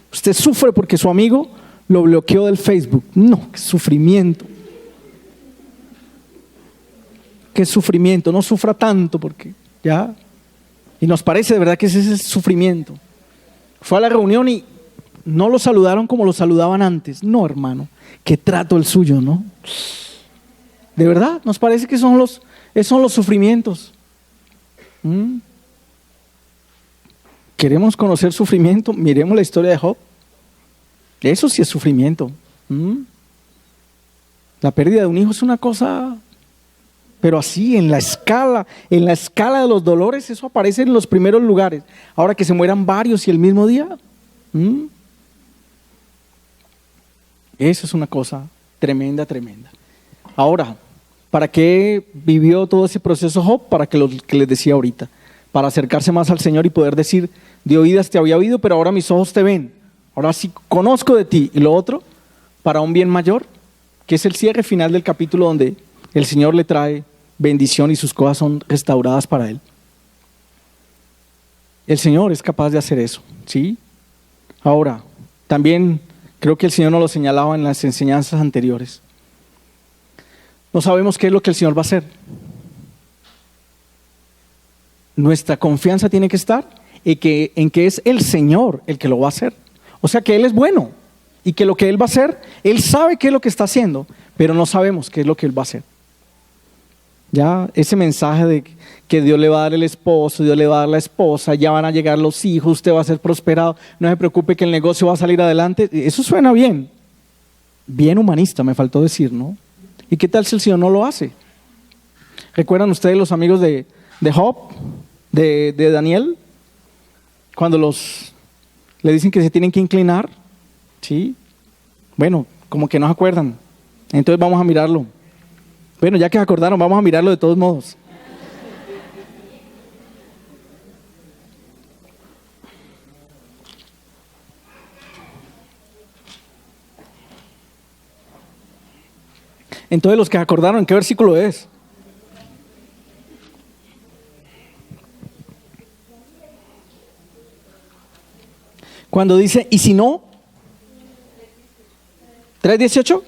Usted sufre porque su amigo lo bloqueó del Facebook. No, qué sufrimiento. Qué sufrimiento. No sufra tanto porque ya. Y nos parece de verdad que ese es el sufrimiento. Fue a la reunión y no lo saludaron como lo saludaban antes. No, hermano. Qué trato el suyo, ¿no? De verdad, nos parece que esos son los sufrimientos. ¿Queremos conocer sufrimiento? Miremos la historia de Job. Eso sí es sufrimiento. La pérdida de un hijo es una cosa, pero así, en la escala de los dolores, eso aparece en los primeros lugares. Ahora que se mueran varios y el mismo día. Eso es una cosa tremenda, tremenda. Ahora, ¿para qué vivió todo ese proceso Job? Para que lo que les decía ahorita, para acercarse más al Señor y poder decir, de oídas te había oído, pero ahora mis ojos te ven. Ahora sí conozco de ti. Y lo otro, para un bien mayor, que es el cierre final del capítulo donde el Señor le trae bendición y sus cosas son restauradas para él. El Señor es capaz de hacer eso, ¿sí? Ahora, también creo que el Señor nos lo señalaba en las enseñanzas anteriores. No sabemos qué es lo que el Señor va a hacer. Nuestra confianza tiene que estar en que es el Señor el que lo va a hacer. O sea que Él es bueno y que lo que Él va a hacer, Él sabe qué es lo que está haciendo, pero no sabemos qué es lo que Él va a hacer. Ya ese mensaje de que Dios le va a dar el esposo, Dios le va a dar la esposa, ya van a llegar los hijos, usted va a ser prosperado, no se preocupe que el negocio va a salir adelante, eso suena bien, bien humanista me faltó decir, ¿no? ¿Y qué tal si el Señor no lo hace? ¿Recuerdan ustedes los amigos de Job, de Daniel? Cuando le dicen que se tienen que inclinar, ¿sí? Bueno, como que no se acuerdan. Entonces vamos a mirarlo. Bueno, ya que se acordaron, vamos a mirarlo de todos modos. Entonces los que se acordaron, ¿en qué versículo es? Cuando dice, ¿y si no? 3:18.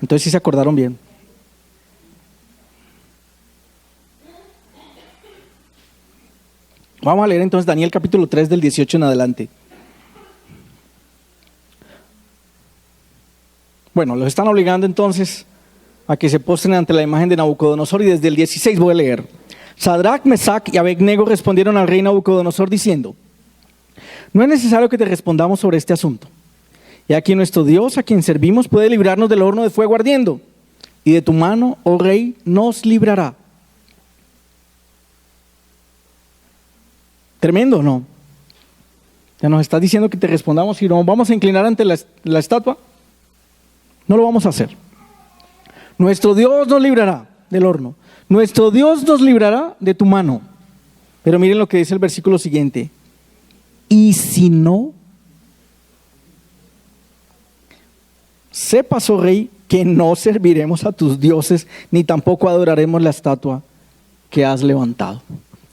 Entonces sí se acordaron bien. Vamos a leer entonces Daniel capítulo 3 del 18 en adelante. Bueno, los están obligando entonces a que se postren ante la imagen de Nabucodonosor y desde el 16 voy a leer. Sadrac, Mesac y Abednego respondieron al rey Nabucodonosor diciendo, no es necesario que te respondamos sobre este asunto. Y aquí nuestro Dios, a quien servimos, puede librarnos del horno de fuego ardiendo, y de tu mano, oh rey, nos librará. Tremendo, ¿no? Ya nos está diciendo que te respondamos y nos vamos a inclinar ante la estatua. No lo vamos a hacer. Nuestro Dios nos librará del horno. Nuestro Dios nos librará de tu mano. Pero miren lo que dice el versículo siguiente. Y si no, sepas, oh rey, que no serviremos a tus dioses, ni tampoco adoraremos la estatua que has levantado.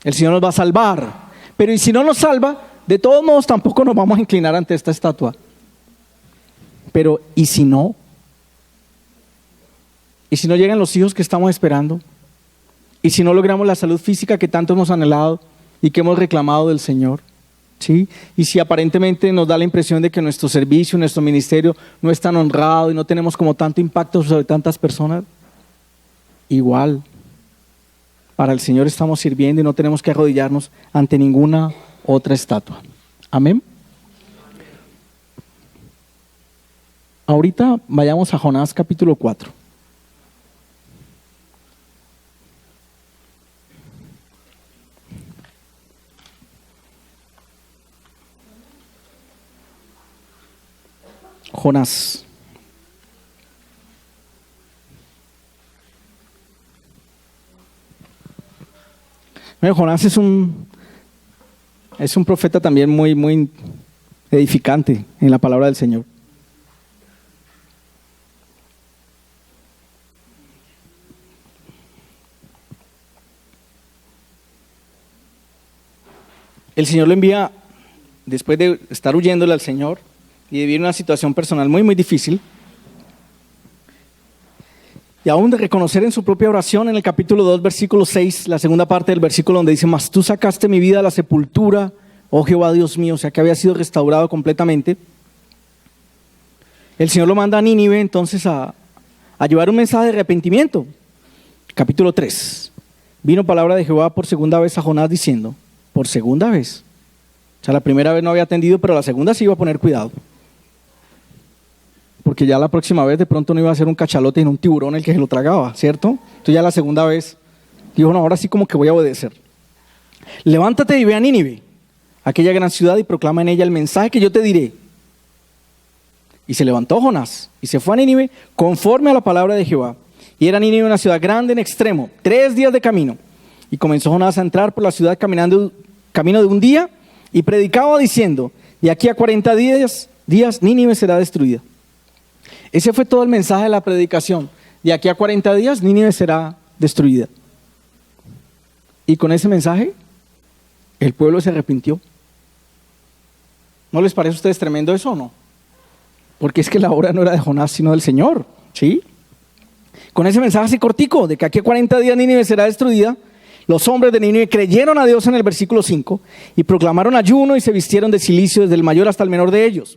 El Señor nos va a salvar. Pero y si no nos salva, de todos modos tampoco nos vamos a inclinar ante esta estatua. Pero ¿y si no? ¿Y si no llegan los hijos que estamos esperando? ¿Y si no logramos la salud física que tanto hemos anhelado y que hemos reclamado del Señor? ¿Sí? Y si aparentemente nos da la impresión de que nuestro servicio, nuestro ministerio no es tan honrado y no tenemos como tanto impacto sobre tantas personas, igual, para el Señor estamos sirviendo y no tenemos que arrodillarnos ante ninguna otra estatua. Amén. Ahorita vayamos a Jonás capítulo 4. Jonás. Bueno, Jonás es un profeta también muy edificante en la palabra del Señor. El Señor lo envía después de estar huyéndole al Señor y de vivir una situación personal muy difícil. Y aún de reconocer en su propia oración en el capítulo 2, versículo 6, la segunda parte del versículo donde dice: mas tú sacaste mi vida a la sepultura, oh Jehová Dios mío, o sea que había sido restaurado completamente. El Señor lo manda a Nínive entonces a llevar un mensaje de arrepentimiento. Capítulo 3, vino palabra de Jehová por segunda vez a Jonás diciendo, por segunda vez. O sea, la primera vez no había atendido, pero la segunda sí iba a poner cuidado. Porque ya la próxima vez de pronto no iba a ser un cachalote y un tiburón el que se lo tragaba, ¿cierto? Entonces ya la segunda vez dijo, no, ahora sí como que voy a obedecer. Levántate y ve a Nínive, aquella gran ciudad, y proclama en ella el mensaje que yo te diré. Y se levantó Jonás y se fue a Nínive conforme a la palabra de Jehová. Y era Nínive una ciudad grande en extremo, 3 días de camino. Y comenzó Jonás a entrar por la ciudad camino de un día y predicaba diciendo, de aquí a 40 días Nínive será destruida. Ese fue todo el mensaje de la predicación. De aquí a 40 días Nínive será destruida. Y con ese mensaje el pueblo se arrepintió. ¿No les parece a ustedes tremendo eso o no? Porque es que la obra no era de Jonás sino del Señor, ¿sí? Con ese mensaje así cortico de que aquí a 40 días Nínive será destruida, los hombres de Nínive creyeron a Dios en el versículo 5 y proclamaron ayuno y se vistieron de cilicio desde el mayor hasta el menor de ellos.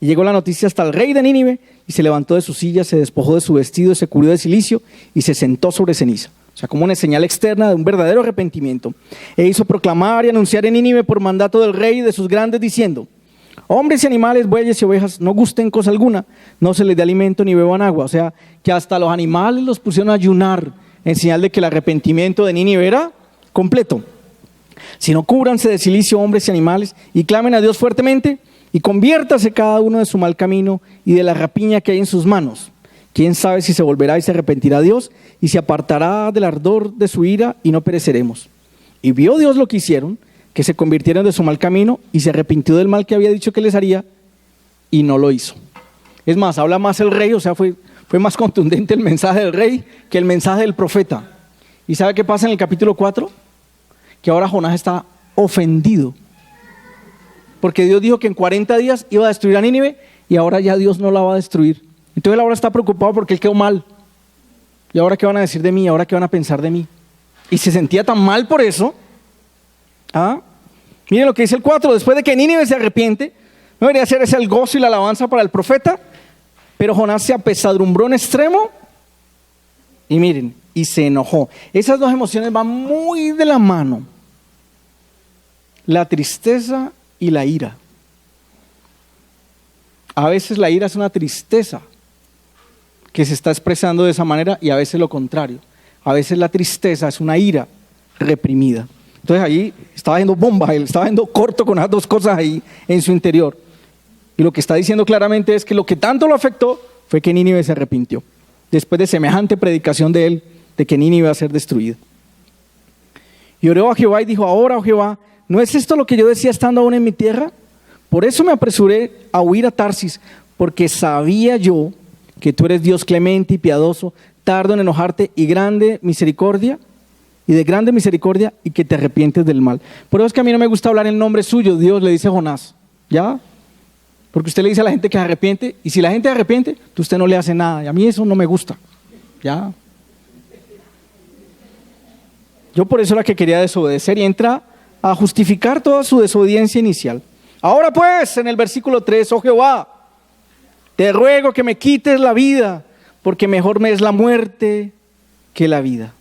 Y llegó la noticia hasta el rey de Nínive y se levantó de su silla, se despojó de su vestido, se cubrió de cilicio y se sentó sobre ceniza. O sea, como una señal externa de un verdadero arrepentimiento. E hizo proclamar y anunciar en Nínive por mandato del rey y de sus grandes diciendo, hombres y animales, bueyes y ovejas, no gusten cosa alguna, no se les dé alimento ni beban agua. O sea, que hasta los animales los pusieron a ayunar en señal de que el arrepentimiento de Nínive era completo. Sino cúbranse de cilicio hombres y animales y clamen a Dios fuertemente y conviértase cada uno de su mal camino y de la rapiña que hay en sus manos. Quién sabe si se volverá y se arrepentirá Dios y se apartará del ardor de su ira y no pereceremos. Y vio Dios lo que hicieron, que se convirtieron de su mal camino y se arrepintió del mal que había dicho que les haría y no lo hizo. Es más, habla más el rey, o sea, fue más contundente el mensaje del rey que el mensaje del profeta. ¿Y sabe qué pasa en el capítulo 4? Que ahora Jonás está ofendido. Porque Dios dijo que en 40 días iba a destruir a Nínive y ahora ya Dios no la va a destruir. Entonces él ahora está preocupado porque él quedó mal. ¿Y ahora qué van a decir de mí? ¿Ahora qué van a pensar de mí? Y se sentía tan mal por eso. Miren lo que dice el 4. Después de que Nínive se arrepiente, no debería ser ese el gozo y la alabanza para el profeta, pero Jonás se apesadumbró en extremo y miren, y se enojó. Esas dos emociones van muy de la mano. La tristeza y la ira. A veces la ira es una tristeza que se está expresando de esa manera y a veces lo contrario. A veces la tristeza es una ira reprimida. Entonces ahí estaba haciendo bomba, él estaba haciendo corto con esas dos cosas ahí en su interior. Y lo que está diciendo claramente es que lo que tanto lo afectó fue que Nínive se arrepintió. Después de semejante predicación de él, de que Nínive iba a ser destruida. Y oró a Jehová y dijo, ahora, oh Jehová, ¿no es esto lo que yo decía estando aún en mi tierra? Por eso me apresuré a huir a Tarsis, porque sabía yo que tú eres Dios clemente y piadoso, tardo en enojarte y grande misericordia, y de grande misericordia y que te arrepientes del mal. Por eso es que a mí no me gusta hablar en nombre suyo, Dios le dice a Jonás, ¿ya? Porque usted le dice a la gente que se arrepiente, y si la gente se arrepiente, usted no le hace nada, y a mí eso no me gusta, ¿ya? Yo por eso era que quería desobedecer y entra a justificar toda su desobediencia inicial. Ahora pues, en el versículo 3, oh Jehová, te ruego que me quites la vida, porque mejor me es la muerte que la vida.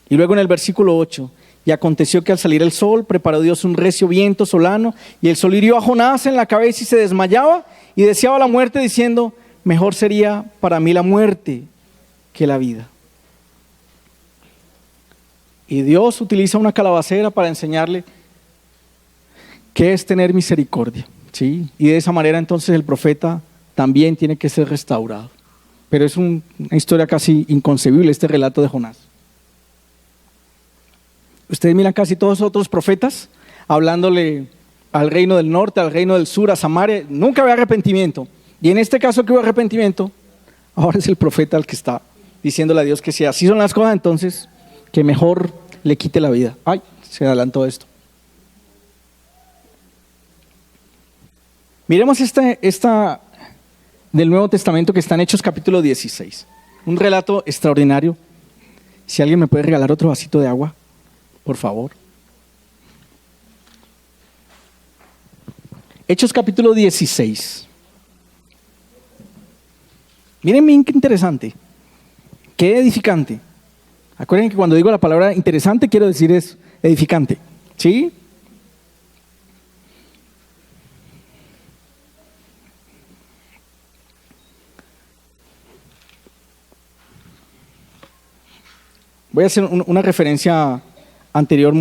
Y luego en el versículo 8, y aconteció que al salir el sol, preparó Dios un recio viento solano, y el sol hirió a Jonás en la cabeza y se desmayaba, y deseaba la muerte diciendo, mejor sería para mí la muerte que la vida. Y Dios utiliza una calabacera para enseñarle qué es tener misericordia, ¿sí? Y de esa manera entonces el profeta también tiene que ser restaurado. Pero es una historia casi inconcebible este relato de Jonás. Ustedes miran casi todos los otros profetas hablándole al reino del norte, al reino del sur, a Samaria. Nunca había arrepentimiento. Y en este caso que hubo arrepentimiento, ahora es el profeta el que está diciéndole a Dios que si así son las cosas, entonces que mejor le quite la vida. Ay, se adelantó esto. Miremos esta del Nuevo Testamento que está en Hechos capítulo 16. Un relato extraordinario. Si alguien me puede regalar otro vasito de agua, por favor. Hechos capítulo 16. Miren bien qué interesante, qué edificante. Acuérdense que cuando digo la palabra interesante quiero decir es edificante, ¿sí? Voy a hacer una referencia anterior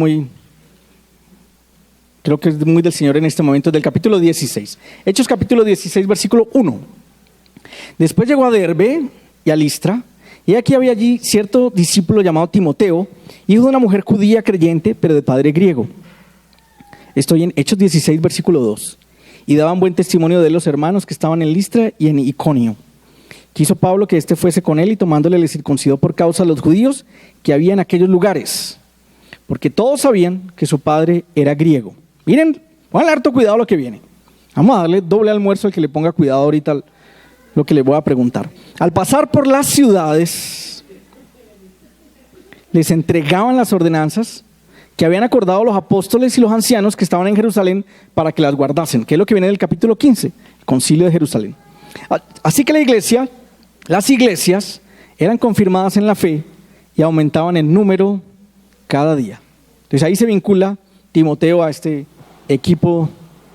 creo que es muy del Señor en este momento, del capítulo 16. Hechos capítulo 16, versículo 1. Después llegó a Derbe y a Listra, y aquí había allí cierto discípulo llamado Timoteo, hijo de una mujer judía creyente, pero de padre griego. Estoy en Hechos 16, versículo 2. Y daban buen testimonio de los hermanos que estaban en Listra y en Iconio. Quiso Pablo que éste fuese con él y tomándole le circuncidó por causa de los judíos que había en aquellos lugares, porque todos sabían que su padre era griego. Miren, pongan harto cuidado a lo que viene. Vamos a darle doble almuerzo al que le ponga cuidado ahorita lo que le voy a preguntar. Al pasar por las ciudades, les entregaban las ordenanzas que habían acordado los apóstoles y los ancianos que estaban en Jerusalén para que las guardasen, que es lo que viene del capítulo 15, el concilio de Jerusalén. Así que las iglesias eran confirmadas en la fe y aumentaban en número cada día. Entonces ahí se vincula Timoteo a este equipo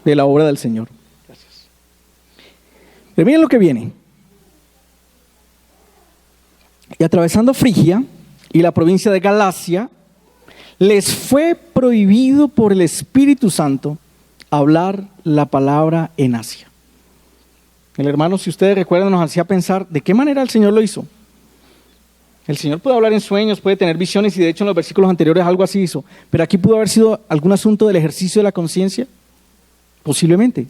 de la obra del Señor. Gracias. Pero miren lo que viene. Y atravesando Frigia y la provincia de Galacia, les fue prohibido por el Espíritu Santo hablar la palabra en Asia. El hermano, si ustedes recuerdan, nos hacía pensar de qué manera el Señor lo hizo. El Señor puede hablar en sueños, puede tener visiones, y de hecho en los versículos anteriores algo así hizo. Pero aquí pudo haber sido algún asunto del ejercicio de la conciencia. Posiblemente.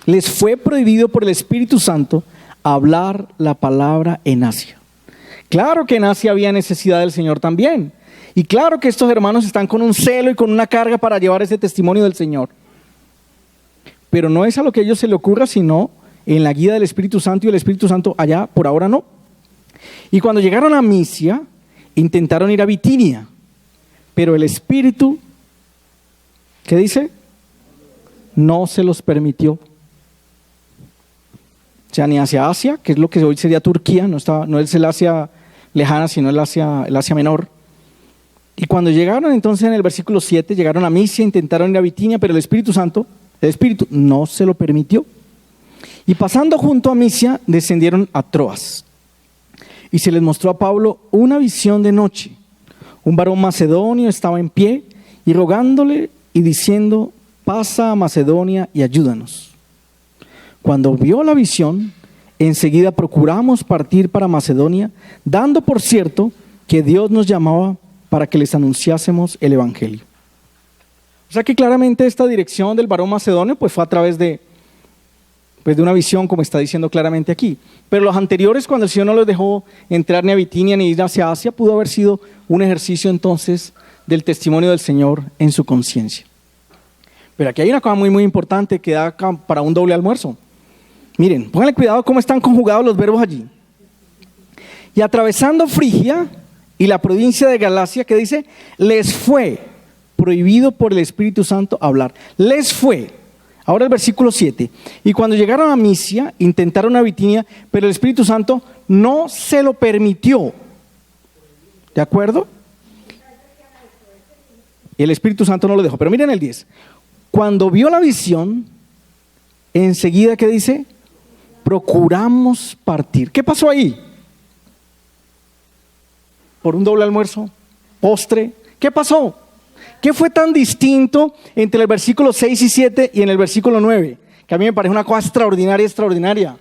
Les fue prohibido por el Espíritu Santo hablar la palabra en Asia. Claro que en Asia había necesidad del Señor también. Y claro que estos hermanos están con un celo y con una carga para llevar ese testimonio del Señor. Pero no es a lo que a ellos se le ocurra, sino en la guía del Espíritu Santo, y el Espíritu Santo allá por ahora no. Y cuando llegaron a Misia, intentaron ir a Bitinia, pero el Espíritu, ¿qué dice? No se los permitió. O sea, ni hacia Asia, que es lo que hoy sería Turquía, no es el Asia lejana, sino el Asia menor. Y cuando llegaron entonces en el versículo 7, llegaron a Misia, intentaron ir a Bitinia, pero el Espíritu no se lo permitió. Y pasando junto a Misia, descendieron a Troas. Y se les mostró a Pablo una visión de noche. Un varón macedonio estaba en pie y rogándole y diciendo: pasa a Macedonia y ayúdanos. Cuando vio la visión, enseguida procuramos partir para Macedonia, dando por cierto que Dios nos llamaba para que les anunciásemos el evangelio. O sea que claramente esta dirección del varón macedonio pues fue a través de una visión, como está diciendo claramente aquí. Pero los anteriores, cuando el Señor no los dejó entrar ni a Bitinia ni ir hacia Asia, pudo haber sido un ejercicio entonces del testimonio del Señor en su conciencia. Pero aquí hay una cosa muy muy importante que da para un doble almuerzo. Miren, pónganle cuidado cómo están conjugados los verbos allí. Y atravesando Frigia y la provincia de Galacia, que dice, les fue prohibido por el Espíritu Santo hablar. Les fue. Ahora el versículo 7. Y cuando llegaron a Misia, intentaron a Bitinia, pero el Espíritu Santo no se lo permitió. ¿De acuerdo? El Espíritu Santo no lo dejó. Pero miren el 10. Cuando vio la visión, enseguida, ¿qué dice? Procuramos partir. ¿Qué pasó ahí? Por un doble almuerzo, postre. ¿Qué pasó? ¿Qué fue tan distinto entre el versículo 6 y 7 y en el versículo 9? que a mí me parece una cosa extraordinaria, extraordinaria.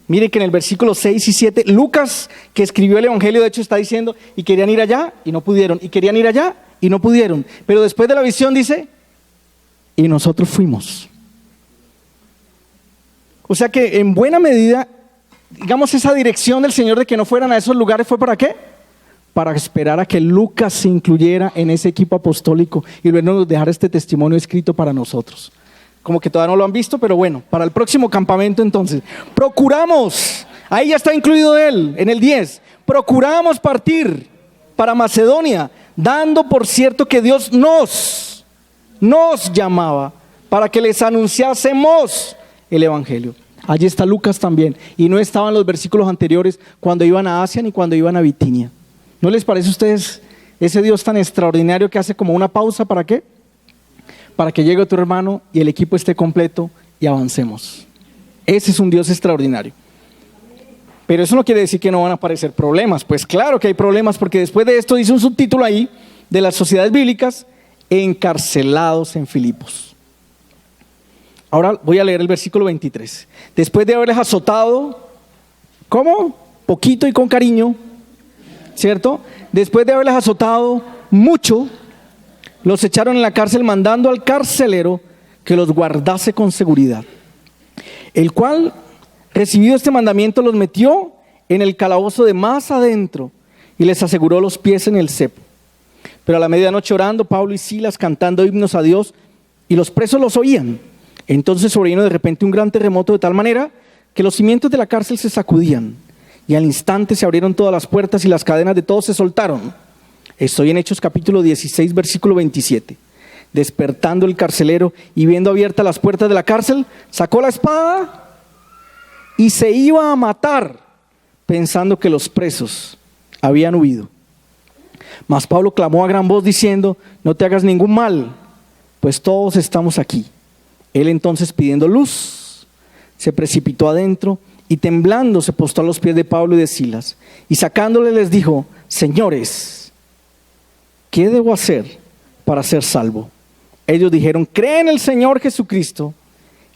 Miren que en el versículo 6 y 7, Lucas, que escribió el Evangelio, de hecho está diciendo, y querían ir allá y no pudieron, y querían ir allá y no pudieron. Pero después de la visión dice, y nosotros fuimos. O sea que en buena medida, digamos, esa dirección del Señor de que no fueran a esos lugares fue ¿para qué? Para esperar a que Lucas se incluyera en ese equipo apostólico y luego nos dejara este testimonio escrito para nosotros. Como que todavía no lo han visto, pero bueno, para el próximo campamento entonces, procuramos, ahí ya está incluido él, en el 10, procuramos partir para Macedonia, dando por cierto que Dios nos llamaba para que les anunciásemos el Evangelio. Allí está Lucas también, y no estaban los versículos anteriores cuando iban a Asia ni cuando iban a Bitinia. ¿No les parece a ustedes ese Dios tan extraordinario que hace como una pausa? ¿Para qué? Para que llegue otro hermano y el equipo esté completo y avancemos. Ese es un Dios extraordinario. Pero eso no quiere decir que no van a aparecer problemas. Pues claro que hay problemas, porque después de esto dice un subtítulo ahí de las sociedades bíblicas, encarcelados en Filipos. Ahora voy a leer el versículo 23. Después de haberles azotado, ¿cómo? Poquito y con cariño, ¿cierto? Después de haberles azotado mucho, los echaron en la cárcel mandando al carcelero que los guardase con seguridad. El cual, recibido este mandamiento, los metió en el calabozo de más adentro y les aseguró los pies en el cepo. Pero a la medianoche orando, Pablo y Silas cantando himnos a Dios, y los presos los oían. Entonces sobrevino de repente un gran terremoto de tal manera que los cimientos de la cárcel se sacudían, y al instante se abrieron todas las puertas y las cadenas de todos se soltaron. Estoy en Hechos capítulo 16, versículo 27. Despertando el carcelero y viendo abiertas las puertas de la cárcel, sacó la espada y se iba a matar, pensando que los presos habían huido. Mas Pablo clamó a gran voz diciendo, no te hagas ningún mal, pues todos estamos aquí. Él entonces, pidiendo luz, se precipitó adentro y temblando se postró a los pies de Pablo y de Silas, y sacándole les dijo, señores, ¿qué debo hacer para ser salvo? Ellos dijeron, cree en el Señor Jesucristo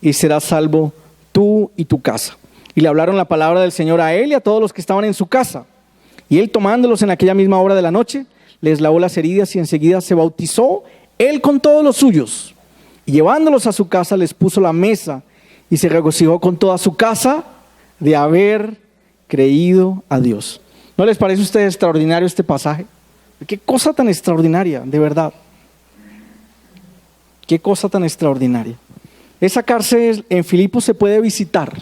y serás salvo tú y tu casa. Y le hablaron la palabra del Señor a él y a todos los que estaban en su casa. Y él, tomándolos en aquella misma hora de la noche, les lavó las heridas y enseguida se bautizó él con todos los suyos. Y llevándolos a su casa les puso la mesa y se regocijó con toda su casa de haber creído a Dios. ¿No les parece a ustedes extraordinario este pasaje? Qué cosa tan extraordinaria, de verdad. Qué cosa tan extraordinaria. Esa cárcel en Filipos se puede visitar,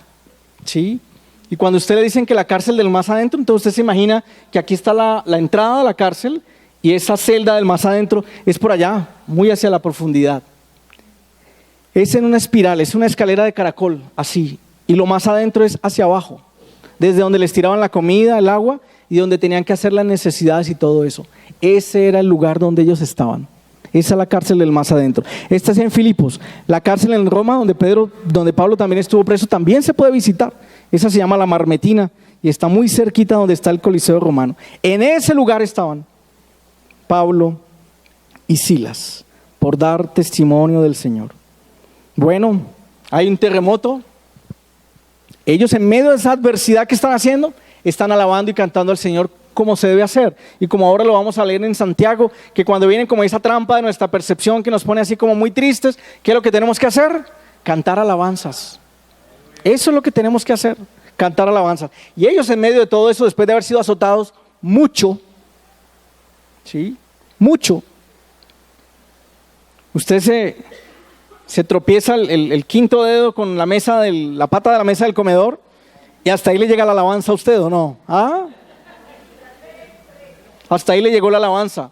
¿sí? Y cuando usted le dicen que la cárcel del más adentro, entonces usted se imagina que aquí está la entrada a la cárcel y esa celda del más adentro es por allá, muy hacia la profundidad. Es en una espiral, es una escalera de caracol, así. Y lo más adentro es hacia abajo, desde donde les tiraban la comida, el agua, y donde tenían que hacer las necesidades y todo eso. Ese era el lugar donde ellos estaban. Esa es la cárcel del más adentro. Esta es en Filipos. La cárcel en Roma, donde Pablo también estuvo preso, también se puede visitar. Esa se llama la Marmetina y está muy cerquita donde está el Coliseo Romano. En ese lugar estaban Pablo y Silas por dar testimonio del Señor. Bueno, hay un terremoto. Ellos, en medio de esa adversidad que están haciendo, están alabando y cantando al Señor como se debe hacer. Y como ahora lo vamos a leer en Santiago, que cuando vienen como esa trampa de nuestra percepción que nos pone así como muy tristes, ¿qué es lo que tenemos que hacer? Cantar alabanzas. Eso es lo que tenemos que hacer, cantar alabanzas. Y ellos, en medio de todo eso, después de haber sido azotados mucho, ¿sí? Mucho. Usted se tropieza el quinto dedo con la pata de la mesa del comedor y hasta ahí le llega la alabanza a usted, ¿o no? ¿Ah? Hasta ahí le llegó la alabanza,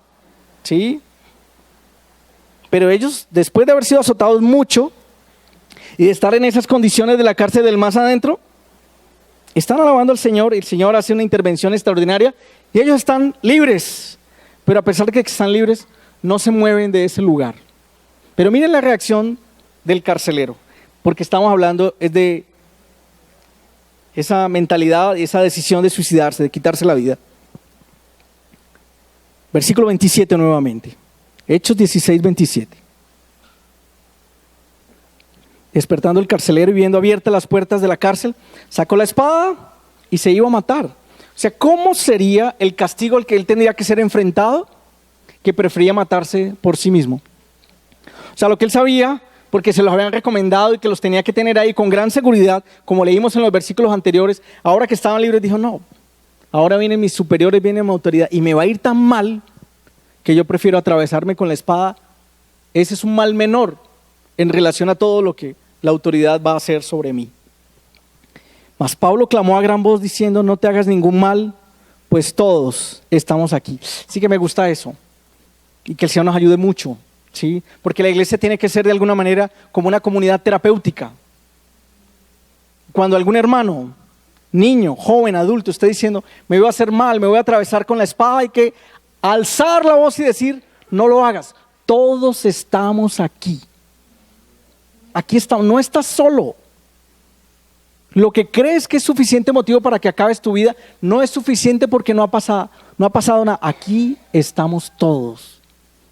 ¿sí? Pero ellos, después de haber sido azotados mucho y de estar en esas condiciones de la cárcel del más adentro, están alabando al Señor y el Señor hace una intervención extraordinaria y ellos están libres. Pero a pesar de que están libres, no se mueven de ese lugar. Pero miren la reacción del carcelero, porque estamos hablando es de esa mentalidad y esa decisión de suicidarse, de quitarse la vida. Versículo 27 nuevamente. Hechos 16, 27. despertando el carcelero y viendo abiertas las puertas de la cárcel, sacó la espada y se iba a matar. O sea, ¿cómo sería el castigo al que él tendría que ser enfrentado? Que prefería matarse por sí mismo. O sea, lo que él sabía, porque se los habían recomendado y que los tenía que tener ahí con gran seguridad, como leímos en los versículos anteriores, ahora que estaban libres dijo, no, ahora vienen mis superiores, viene mi autoridad y me va a ir tan mal que yo prefiero atravesarme con la espada. Ese es un mal menor en relación a todo lo que la autoridad va a hacer sobre mí. Mas Pablo clamó a gran voz diciendo, no te hagas ningún mal, pues todos estamos aquí. Sí que me gusta eso y que el Señor nos ayude mucho, ¿sí? Porque la iglesia tiene que ser de alguna manera como una comunidad terapéutica. Cuando algún hermano, niño, joven, adulto esté diciendo, me voy a hacer mal, me voy a atravesar con la espada, hay que alzar la voz y decir, no lo hagas. Todos estamos aquí. Aquí estamos, no estás solo. Lo que crees que es suficiente motivo para que acabes tu vida, no es suficiente porque no ha pasado nada. Aquí estamos todos.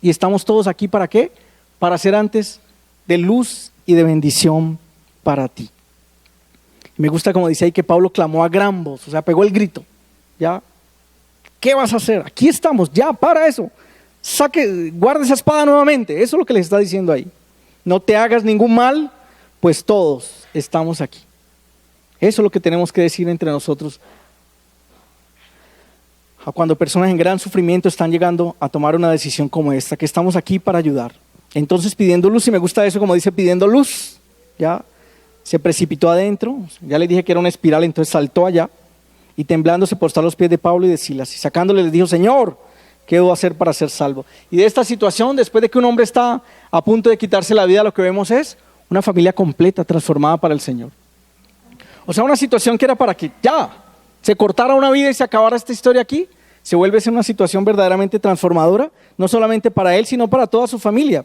Y estamos todos aquí ¿para qué? Para ser antes de luz y de bendición para ti. Me gusta como dice ahí que Pablo clamó a gran voz, o sea, pegó el grito. ¿Ya? ¿Qué vas a hacer? Aquí estamos, ya, para eso. Guarda esa espada nuevamente. Eso es lo que les está diciendo ahí. No te hagas ningún mal, pues todos estamos aquí. Eso es lo que tenemos que decir entre nosotros. Cuando personas en gran sufrimiento están llegando a tomar una decisión como esta, que estamos aquí para ayudar. Entonces pidiendo luz, y me gusta eso como dice pidiendo luz, ya se precipitó adentro, ya le dije que era una espiral, entonces saltó allá y temblando se postró a los pies de Pablo y de Silas y sacándole les dijo, Señor, ¿qué debo hacer para ser salvo? Y de esta situación, después de que un hombre está a punto de quitarse la vida, lo que vemos es una familia completa transformada para el Señor. O sea, una situación que era para que ya se cortara una vida y se acabara esta historia aquí, se vuelve a ser una situación verdaderamente transformadora, no solamente para él, sino para toda su familia.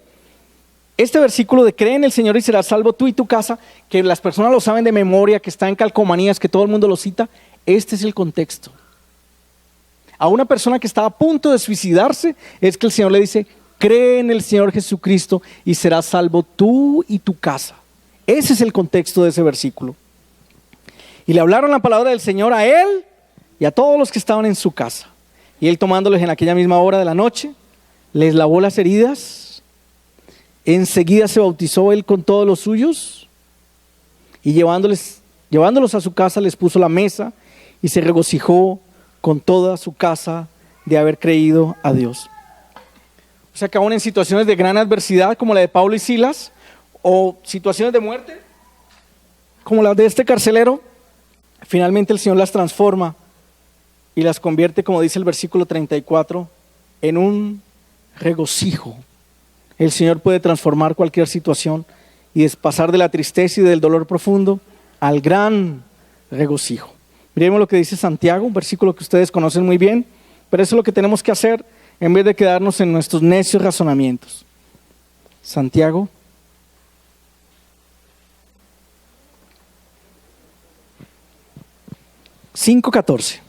Este versículo de cree en el Señor y serás salvo tú y tu casa, que las personas lo saben de memoria, que está en calcomanías, que todo el mundo lo cita, este es el contexto. A una persona que está a punto de suicidarse, es que el Señor le dice, cree en el Señor Jesucristo y serás salvo tú y tu casa. Ese es el contexto de ese versículo. Y le hablaron la palabra del Señor a él y a todos los que estaban en su casa. Y él tomándoles en aquella misma hora de la noche, les lavó las heridas. Enseguida se bautizó él con todos los suyos y llevándolos a su casa les puso la mesa y se regocijó con toda su casa de haber creído a Dios. O sea que aún en situaciones de gran adversidad como la de Pablo y Silas o situaciones de muerte como las de este carcelero, finalmente el Señor las transforma y las convierte, como dice el versículo 34, en un regocijo. El Señor puede transformar cualquier situación y pasar de la tristeza y del dolor profundo al gran regocijo. Miremos lo que dice Santiago, un versículo que ustedes conocen muy bien, pero eso es lo que tenemos que hacer en vez de quedarnos en nuestros necios razonamientos. Santiago 5:14.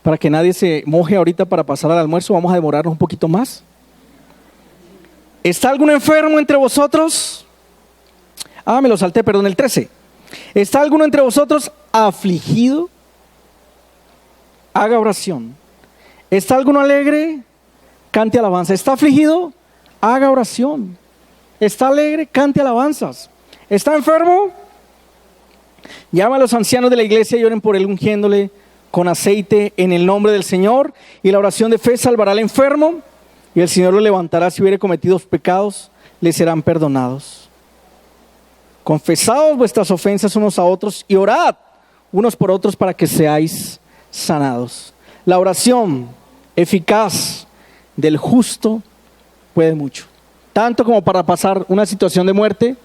Para que nadie se moje ahorita para pasar al almuerzo, vamos a demorarnos un poquito más. ¿Está algún enfermo entre vosotros? Me lo salté, perdón, el 13. ¿Está alguno entre vosotros afligido? Haga oración. ¿Está alguno alegre? Cante alabanza. ¿Está afligido? Haga oración. ¿Está alegre? Cante alabanzas. ¿Está enfermo? Llama a los ancianos de la iglesia y oren por él ungiéndole con aceite en el nombre del Señor, y la oración de fe salvará al enfermo y el Señor lo levantará. Si hubiere cometido pecados, le serán perdonados. Confesaos vuestras ofensas unos a otros y orad unos por otros para que seáis sanados. La oración eficaz del justo puede mucho, tanto como para pasar una situación de muerte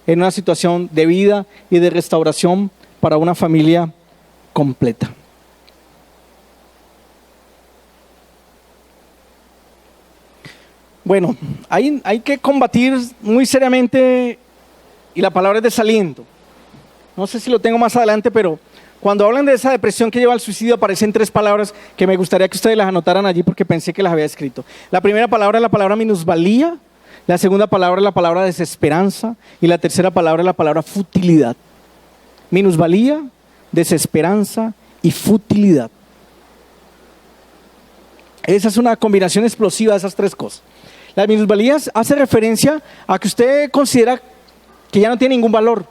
en una situación de vida y de restauración para una familia completa. Bueno, hay que combatir muy seriamente, y la palabra es desaliento. No sé si lo tengo más adelante, pero cuando hablan de esa depresión que lleva al suicidio aparecen 3 palabras que me gustaría que ustedes las anotaran allí porque pensé que las había escrito. La primera palabra es la palabra minusvalía, La segunda palabra es la palabra desesperanza. Y la tercera palabra es la palabra futilidad. Minusvalía, desesperanza y futilidad. Esa es una combinación explosiva de esas tres cosas. Las minusvalías hace referencia a que usted considera que ya no tiene ningún valor,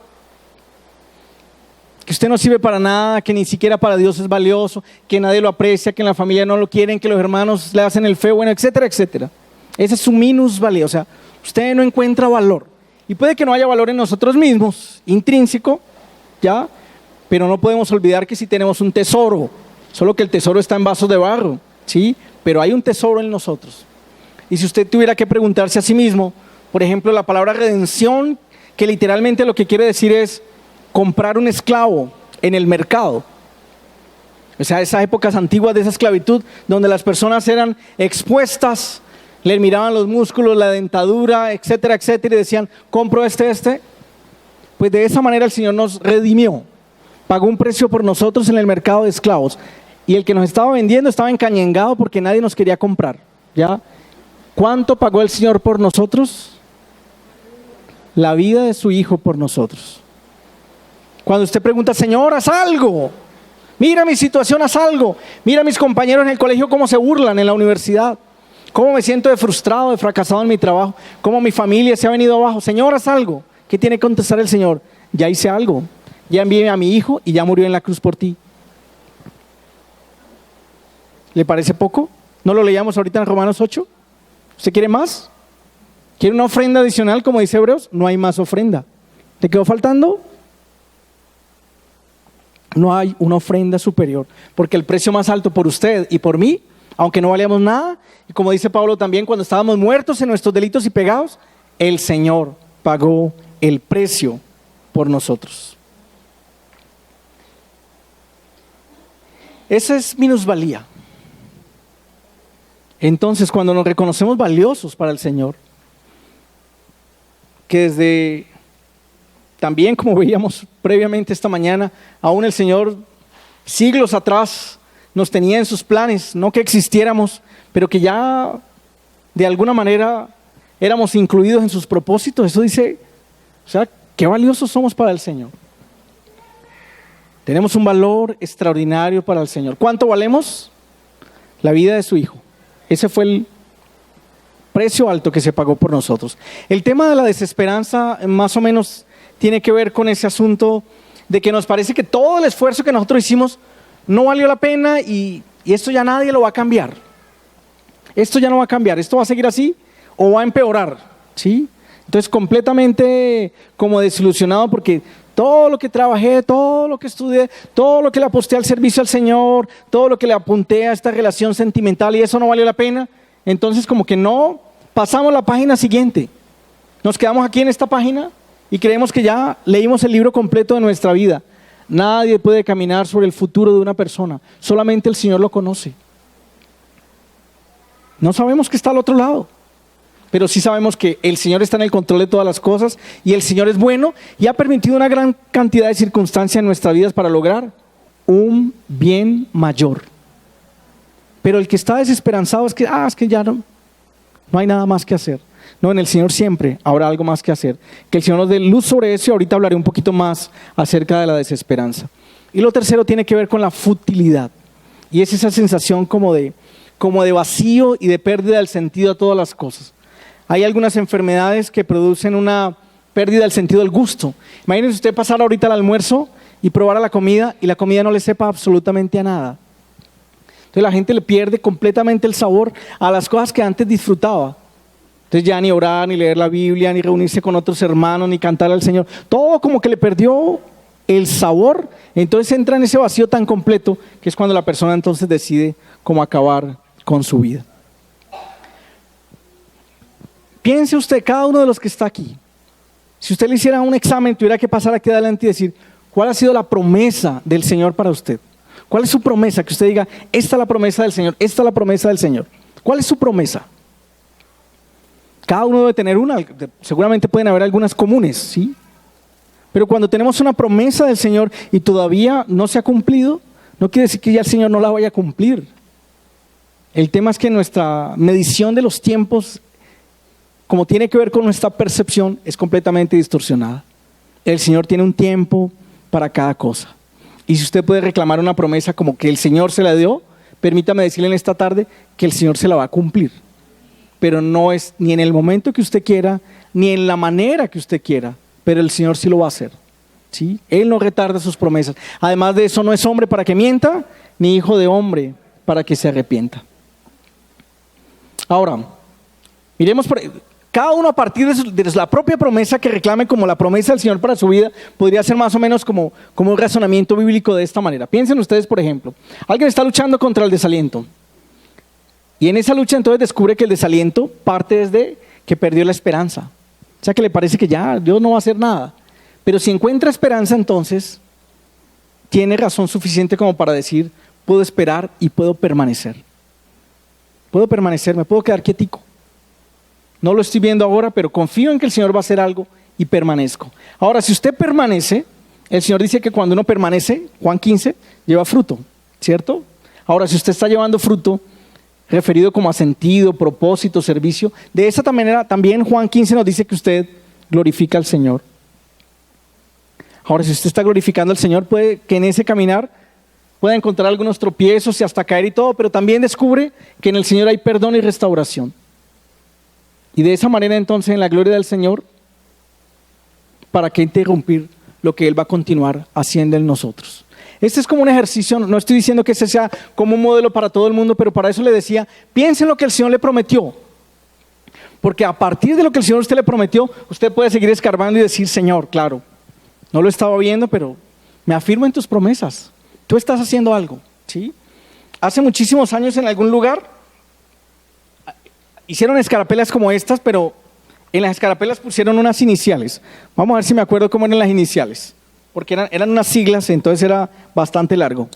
que usted no sirve para nada, que ni siquiera para Dios es valioso, que nadie lo aprecia, que en la familia no lo quieren, que los hermanos le hacen el feo, bueno, etcétera, etcétera. Esa es su minusvalía, o sea, usted no encuentra valor. Y puede que no haya valor en nosotros mismos, intrínseco, ¿ya? Pero no podemos olvidar que sí tenemos un tesoro, solo que el tesoro está en vasos de barro, ¿sí? Pero hay un tesoro en nosotros. Y si usted tuviera que preguntarse a sí mismo, por ejemplo, la palabra redención, que literalmente lo que quiere decir es comprar un esclavo en el mercado. O sea, esas épocas antiguas de esa esclavitud, donde las personas eran expuestas, les miraban los músculos, la dentadura, etcétera, etcétera, y decían, compro este. Pues de esa manera el Señor nos redimió, pagó un precio por nosotros en el mercado de esclavos. Y el que nos estaba vendiendo estaba encañengado porque nadie nos quería comprar, ¿ya? ¿Cuánto pagó el Señor por nosotros? La vida de su Hijo por nosotros. Cuando usted pregunta, Señor, haz algo, mira mi situación, haz algo, mira mis compañeros en el colegio cómo se burlan en la universidad, cómo me siento de frustrado, de fracasado en mi trabajo, cómo mi familia se ha venido abajo. Señor, haz algo. ¿Qué tiene que contestar el Señor? Ya hice algo, ya envié a mi hijo y ya murió en la cruz por ti. ¿Le parece poco? ¿No lo leíamos ahorita en Romanos 8? ¿Usted quiere más? ¿Quiere una ofrenda adicional, como dice Hebreos? No hay más ofrenda. ¿Te quedó faltando? No hay una ofrenda superior, porque el precio más alto por usted y por mí, aunque no valíamos nada, y como dice Pablo también, cuando estábamos muertos en nuestros delitos y pecados, el Señor pagó el precio por nosotros. Esa es minusvalía. Entonces, cuando nos reconocemos valiosos para el Señor, que desde también, como veíamos previamente esta mañana, aún el Señor siglos atrás nos tenía en sus planes, no que existiéramos, pero que ya de alguna manera éramos incluidos en sus propósitos. Eso dice, o sea, qué valiosos somos para el Señor. Tenemos un valor extraordinario para el Señor. ¿Cuánto valemos? La vida de su Hijo. Ese fue el precio alto que se pagó por nosotros. El tema de la desesperanza más o menos tiene que ver con ese asunto de que nos parece que todo el esfuerzo que nosotros hicimos no valió la pena y esto ya nadie lo va a cambiar. Esto ya no va a cambiar, esto va a seguir así o va a empeorar, ¿sí? Entonces completamente como desilusionado porque todo lo que trabajé, todo lo que estudié, todo lo que le aposté al servicio al Señor, todo lo que le apunté a esta relación sentimental y eso no valió la pena, entonces como que no pasamos la página siguiente. Nos quedamos aquí en esta página y creemos que ya leímos el libro completo de nuestra vida. Nadie puede caminar sobre el futuro de una persona, solamente el Señor lo conoce. No sabemos qué está al otro lado, pero sí sabemos que el Señor está en el control de todas las cosas y el Señor es bueno y ha permitido una gran cantidad de circunstancias en nuestras vidas para lograr un bien mayor. Pero el que está desesperanzado es que ya no hay nada más que hacer. No, en el Señor siempre habrá algo más que hacer. Que el Señor nos dé luz sobre eso y ahorita hablaré un poquito más acerca de la desesperanza. Y lo tercero tiene que ver con la futilidad. Y es esa sensación como de vacío y de pérdida del sentido a todas las cosas. Hay algunas enfermedades que producen una pérdida del sentido del gusto. Imagínese usted pasar ahorita al almuerzo y probar la comida y la comida no le sepa absolutamente a nada. Entonces la gente le pierde completamente el sabor a las cosas que antes disfrutaba. Entonces ya ni orar, ni leer la Biblia, ni reunirse con otros hermanos, ni cantar al Señor. Todo como que le perdió el sabor. Entonces entra en ese vacío tan completo que es cuando la persona entonces decide cómo acabar con su vida. Piense usted, cada uno de los que está aquí, si usted le hiciera un examen, tuviera que pasar aquí adelante y decir, ¿cuál ha sido la promesa del Señor para usted? ¿Cuál es su promesa? Que usted diga, esta es la promesa del Señor, esta es la promesa del Señor. ¿Cuál es su promesa? Cada uno debe tener una, seguramente pueden haber algunas comunes, ¿sí? Pero cuando tenemos una promesa del Señor y todavía no se ha cumplido, no quiere decir que ya el Señor no la vaya a cumplir. El tema es que nuestra medición de los tiempos como tiene que ver con nuestra percepción, es completamente distorsionada. El Señor tiene un tiempo para cada cosa. Y si usted puede reclamar una promesa como que el Señor se la dio, permítame decirle en esta tarde que el Señor se la va a cumplir. Pero no es ni en el momento que usted quiera, ni en la manera que usted quiera, pero el Señor sí lo va a hacer. ¿Sí? Él no retarda sus promesas. Además de eso, no es hombre para que mienta, ni hijo de hombre para que se arrepienta. Ahora, miremos cada uno a partir de la propia promesa que reclame como la promesa del Señor para su vida, podría ser más o menos como un razonamiento bíblico de esta manera. Piensen ustedes, por ejemplo, alguien está luchando contra el desaliento. Y en esa lucha entonces descubre que el desaliento parte desde que perdió la esperanza. O sea que le parece que ya Dios no va a hacer nada. Pero si encuentra esperanza, entonces tiene razón suficiente como para decir, puedo esperar y puedo permanecer. Puedo permanecer, me puedo quedar quietico. No lo estoy viendo ahora, pero confío en que el Señor va a hacer algo y permanezco. Ahora, si usted permanece, el Señor dice que cuando uno permanece, Juan 15, lleva fruto, ¿cierto? Ahora, si usted está llevando fruto, referido como a sentido, propósito, servicio, de esa manera también Juan 15 nos dice que usted glorifica al Señor. Ahora, si usted está glorificando al Señor, puede que en ese caminar pueda encontrar algunos tropiezos y hasta caer y todo, pero también descubre que en el Señor hay perdón y restauración. Y de esa manera entonces en la gloria del Señor, ¿para qué interrumpir lo que Él va a continuar haciendo en nosotros? Este es como un ejercicio, no estoy diciendo que ese sea como un modelo para todo el mundo, pero para eso le decía, piensen lo que el Señor le prometió. Porque a partir de lo que el Señor a usted le prometió, usted puede seguir escarbando y decir, Señor, claro, no lo estaba viendo, pero me afirmo en tus promesas. Tú estás haciendo algo, ¿sí? Hace muchísimos años en algún lugar hicieron escarapelas como estas, pero en las escarapelas pusieron unas iniciales. Vamos a ver si me acuerdo cómo eran las iniciales, porque eran unas siglas, entonces era bastante largo.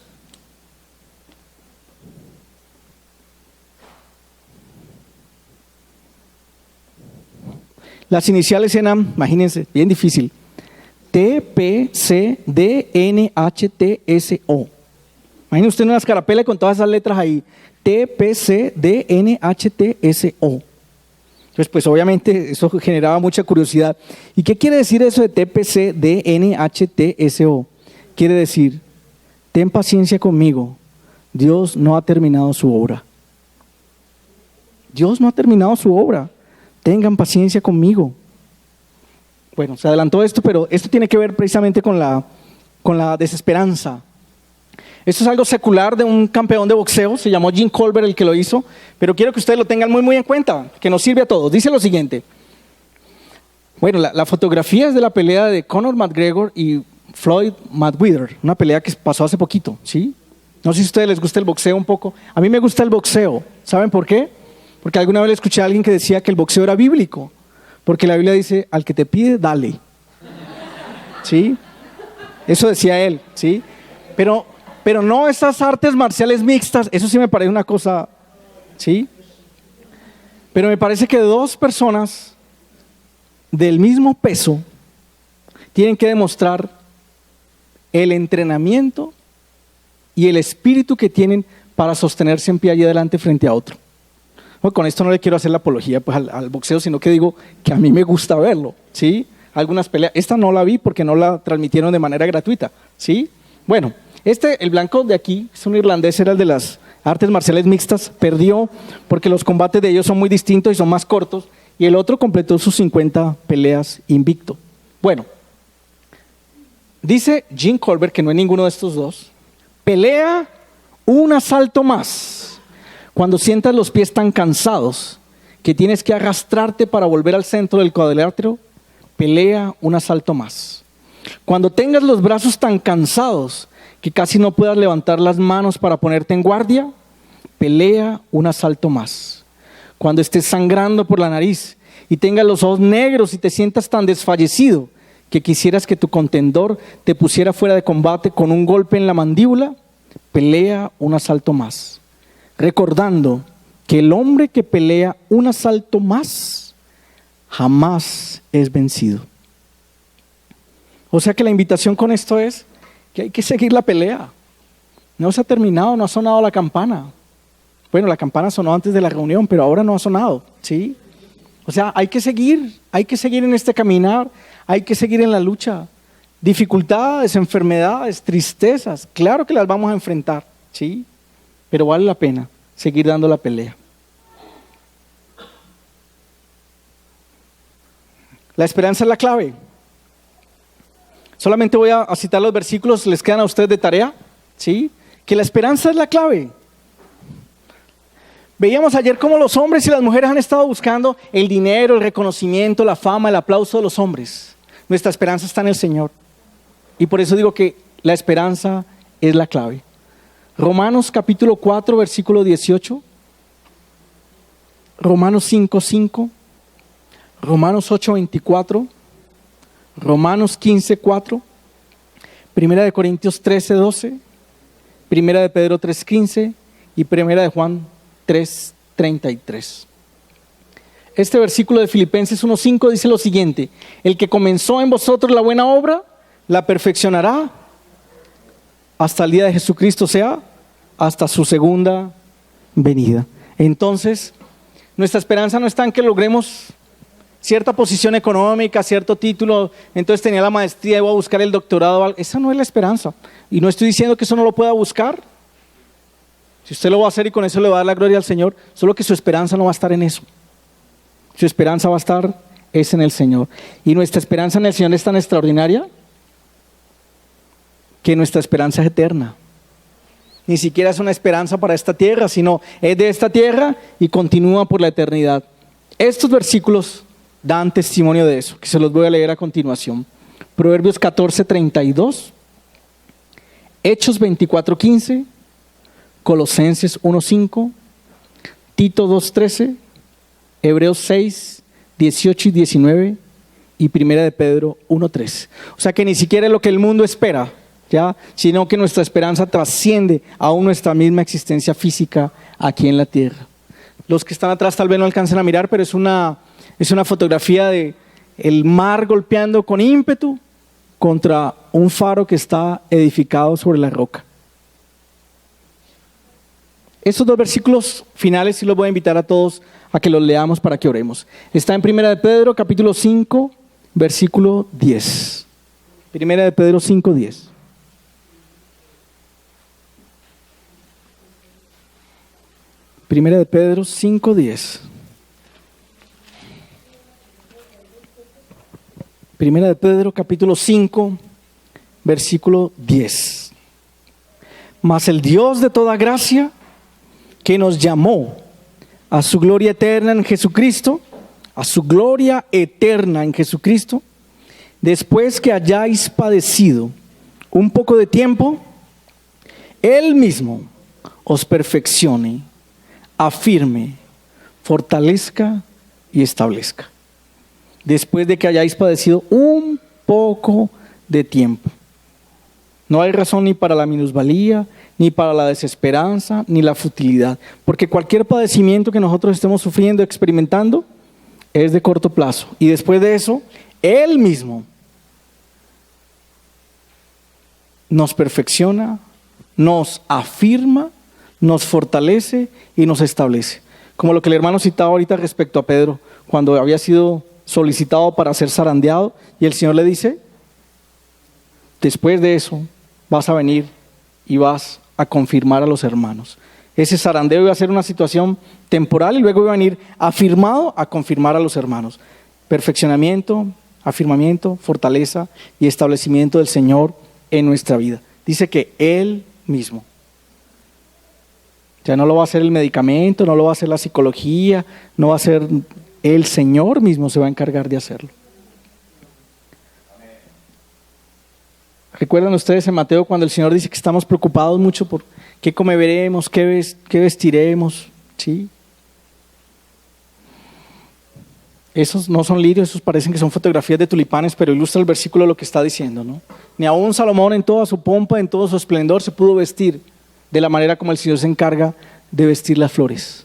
Las iniciales eran, imagínense, bien difícil, TPCDNHTSO. Imagínense usted una escarapela con todas esas letras ahí, TPCDNHTSO. Entonces, pues obviamente eso generaba mucha curiosidad. ¿Y qué quiere decir eso de TPCDNHTSO? Quiere decir, ten paciencia conmigo, Dios no ha terminado su obra. Dios no ha terminado su obra, tengan paciencia conmigo. Bueno, se adelantó esto, pero esto tiene que ver precisamente con la desesperanza. Esto es algo secular de un campeón de boxeo, se llamó Jim Colbert el que lo hizo, pero quiero que ustedes lo tengan muy muy en cuenta, que nos sirve a todos. Dice lo siguiente, bueno, la fotografía es de la pelea de Conor McGregor y Floyd Mayweather, una pelea que pasó hace poquito, ¿sí? No sé si a ustedes les gusta el boxeo un poco, a mí me gusta el boxeo, ¿saben por qué? Porque alguna vez le escuché a alguien que decía que el boxeo era bíblico, porque la Biblia dice, al que te pide, dale, ¿sí? Eso decía él, ¿sí? Pero no esas artes marciales mixtas, eso sí me parece una cosa, ¿sí? Pero me parece que dos personas del mismo peso tienen que demostrar el entrenamiento y el espíritu que tienen para sostenerse en pie allí adelante frente a otro. Bueno, con esto no le quiero hacer la apología pues, al boxeo, sino que digo que a mí me gusta verlo, ¿sí? Algunas peleas, esta no la vi porque no la transmitieron de manera gratuita, ¿sí? Bueno, el blanco de aquí, es un irlandés, era el de las artes marciales mixtas, perdió porque los combates de ellos son muy distintos y son más cortos, y el otro completó sus 50 peleas invicto. Bueno, dice Jim Colbert, que no es ninguno de estos dos, pelea un asalto más. Cuando sientas los pies tan cansados que tienes que arrastrarte para volver al centro del cuadrilátero, pelea un asalto más. Cuando tengas los brazos tan cansados que casi no puedas levantar las manos para ponerte en guardia, pelea un asalto más. Cuando estés sangrando por la nariz y tengas los ojos negros y te sientas tan desfallecido que quisieras que tu contendor te pusiera fuera de combate con un golpe en la mandíbula, pelea un asalto más. Recordando que el hombre que pelea un asalto más jamás es vencido. O sea que la invitación con esto es que hay que seguir la pelea. No se ha terminado, no ha sonado la campana. Bueno, la campana sonó antes de la reunión, pero ahora no ha sonado, ¿sí? O sea, hay que seguir en este caminar, hay que seguir en la lucha. Dificultades, enfermedades, tristezas, claro que las vamos a enfrentar, ¿sí? Pero vale la pena seguir dando la pelea. La esperanza es la clave. Solamente voy a citar los versículos, les quedan a ustedes de tarea, ¿sí? Que la esperanza es la clave. Veíamos ayer cómo los hombres y las mujeres han estado buscando el dinero, el reconocimiento, la fama, el aplauso de los hombres. Nuestra esperanza está en el Señor. Y por eso digo que la esperanza es la clave. Romanos capítulo 4, versículo 18. Romanos 5, 5. Romanos 8, 24. Romanos 15, 4. Primera de Corintios 13, 12. Primera de Pedro 3, 15. Y Primera de Juan 3, 33. Este versículo de Filipenses 1, 5 dice lo siguiente: el que comenzó en vosotros la buena obra, la perfeccionará hasta el día de Jesucristo, sea hasta su segunda venida. Entonces, nuestra esperanza no está en que logremos cierta posición económica, cierto título, entonces tenía la maestría y voy a buscar el doctorado. Esa no es la esperanza. Y no estoy diciendo que eso no lo pueda buscar. Si usted lo va a hacer y con eso le va a dar la gloria al Señor, solo que su esperanza no va a estar en eso. Su esperanza va a estar es en el Señor. Y nuestra esperanza en el Señor es tan extraordinaria que nuestra esperanza es eterna. Ni siquiera es una esperanza para esta tierra, sino es de esta tierra y continúa por la eternidad. Estos versículos dan testimonio de eso, que se los voy a leer a continuación. Proverbios 14, 32, Hechos 24, 15, Colosenses 1, 5, Tito 2, 13, Hebreos 6, 18 y 19 y Primera de Pedro 1, 3. O sea que ni siquiera es lo que el mundo espera, ¿ya? Sino que nuestra esperanza trasciende aún nuestra misma existencia física aquí en la tierra. Los que están atrás tal vez no alcancen a mirar, pero es una fotografía de el mar golpeando con ímpetu contra un faro que está edificado sobre la roca. Estos dos versículos finales sí los voy a invitar a todos a que los leamos para que oremos. Está en Primera de Pedro, capítulo 5, versículo 10. Primera de Pedro 5, 10. Primera de Pedro 5, 10. Primera de Pedro, capítulo 5, versículo 10. Mas el Dios de toda gracia, que nos llamó a su gloria eterna en Jesucristo, después que hayáis padecido un poco de tiempo, Él mismo os perfeccione, afirme, fortalezca y establezca. Después de que hayáis padecido un poco de tiempo. No hay razón ni para la minusvalía, ni para la desesperanza, ni la futilidad. Porque cualquier padecimiento que nosotros estemos sufriendo, experimentando, es de corto plazo. Y después de eso, Él mismo nos perfecciona, nos afirma, nos fortalece y nos establece. Como lo que el hermano citaba ahorita respecto a Pedro, cuando había sido solicitado para ser zarandeado, y el Señor le dice: después de eso vas a venir y vas a confirmar a los hermanos. Ese zarandeo iba a ser una situación temporal y luego iba a venir afirmado a confirmar a los hermanos. Perfeccionamiento, afirmamiento, fortaleza y establecimiento del Señor en nuestra vida. Dice que Él mismo. Ya no lo va a hacer el medicamento, no lo va a hacer la psicología, no va a ser el Señor mismo, se va a encargar de hacerlo. ¿Recuerdan ustedes en Mateo cuando el Señor dice que estamos preocupados mucho por qué comeremos, qué vestiremos? ¿Sí? Esos no son lirios, esos parecen que son fotografías de tulipanes, pero ilustra el versículo lo que está diciendo, ¿no? Ni aún Salomón en toda su pompa, en todo su esplendor se pudo vestir de la manera como el Señor se encarga de vestir las flores.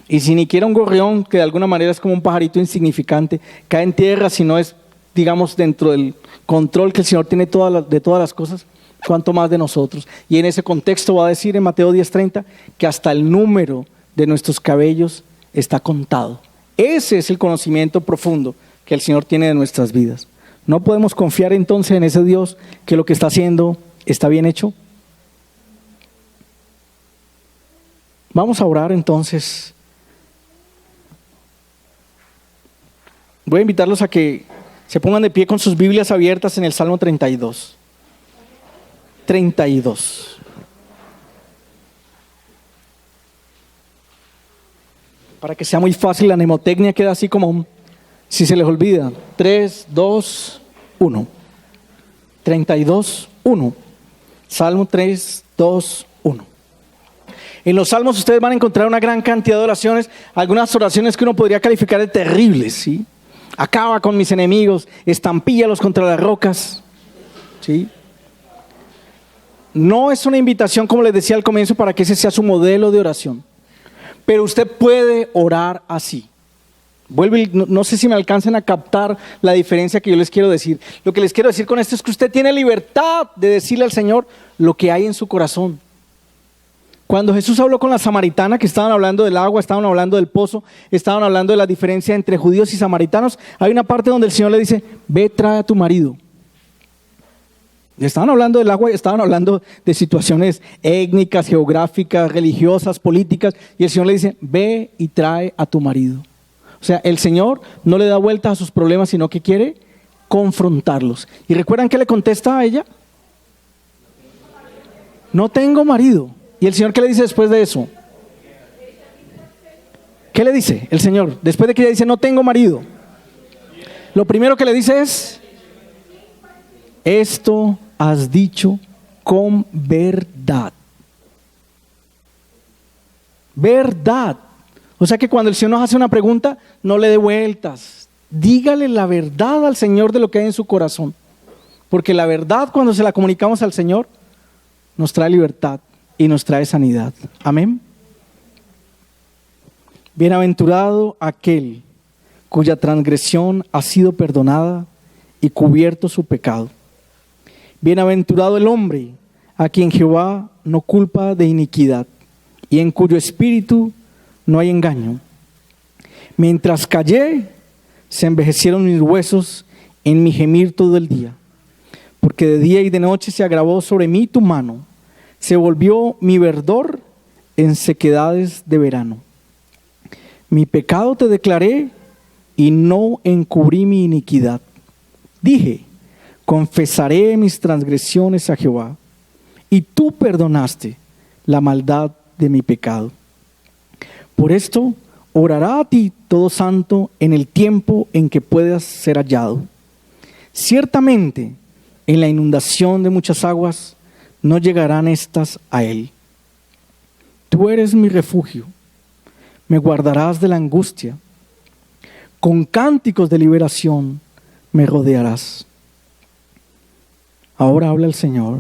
Y si ni siquiera un gorrión, que de alguna manera es como un pajarito insignificante, cae en tierra, si no es, digamos, dentro del control que el Señor tiene de todas las cosas, cuánto más de nosotros. Y en ese contexto va a decir en Mateo 10:30 que hasta el número de nuestros cabellos está contado. Ese es el conocimiento profundo que el Señor tiene de nuestras vidas. ¿No podemos confiar entonces en ese Dios que lo que está haciendo está bien hecho? Vamos a orar entonces. Voy a invitarlos a que se pongan de pie con sus Biblias abiertas en el Salmo 32. 32. Para que sea muy fácil, la mnemotecnia queda así como, si se les olvida, 3, 2, 1. 32, 1. Salmo 3, 2, 1. En los salmos ustedes van a encontrar una gran cantidad de oraciones, algunas oraciones que uno podría calificar de terribles, ¿sí? Acaba con mis enemigos, estampíllalos contra las rocas, ¿sí? No es una invitación, como les decía al comienzo, para que ese sea su modelo de oración. Pero usted puede orar así. No sé si me alcancen a captar la diferencia que yo les quiero decir. Lo que les quiero decir con esto es que usted tiene libertad de decirle al Señor lo que hay en su corazón. Cuando Jesús habló con la samaritana, que estaban hablando del agua, estaban hablando del pozo, estaban hablando de la diferencia entre judíos y samaritanos, hay una parte donde el Señor le dice, ve, trae a tu marido. Estaban hablando del agua, estaban hablando de situaciones étnicas, geográficas, religiosas, políticas, y el Señor le dice, ve y trae a tu marido. O sea, el Señor no le da vueltas a sus problemas, sino que quiere confrontarlos. ¿Y recuerdan qué le contesta a ella? No tengo marido. ¿Y el Señor qué le dice después de eso? ¿Qué le dice el Señor? Después de que ella dice, no tengo marido. Lo primero que le dice es, esto has dicho con verdad. Verdad. O sea que cuando el Señor nos hace una pregunta, no le dé vueltas. Dígale la verdad al Señor de lo que hay en su corazón. Porque la verdad, cuando se la comunicamos al Señor, nos trae libertad y nos trae sanidad. Amén. Bienaventurado aquel cuya transgresión ha sido perdonada y cubierto su pecado. Bienaventurado el hombre a quien Jehová no culpa de iniquidad y en cuyo espíritu no hay engaño. Mientras callé, se envejecieron mis huesos en mi gemir todo el día, porque de día y de noche se agravó sobre mí tu mano, se volvió mi verdor en sequedades de verano. Mi pecado te declaré y no encubrí mi iniquidad. Dije, confesaré mis transgresiones a Jehová, y tú perdonaste la maldad de mi pecado. Por esto, orará a ti todo santo en el tiempo en que puedas ser hallado. Ciertamente, en la inundación de muchas aguas, no llegarán estas a él. Tú eres mi refugio, me guardarás de la angustia. Con cánticos de liberación me rodearás. Ahora habla el Señor,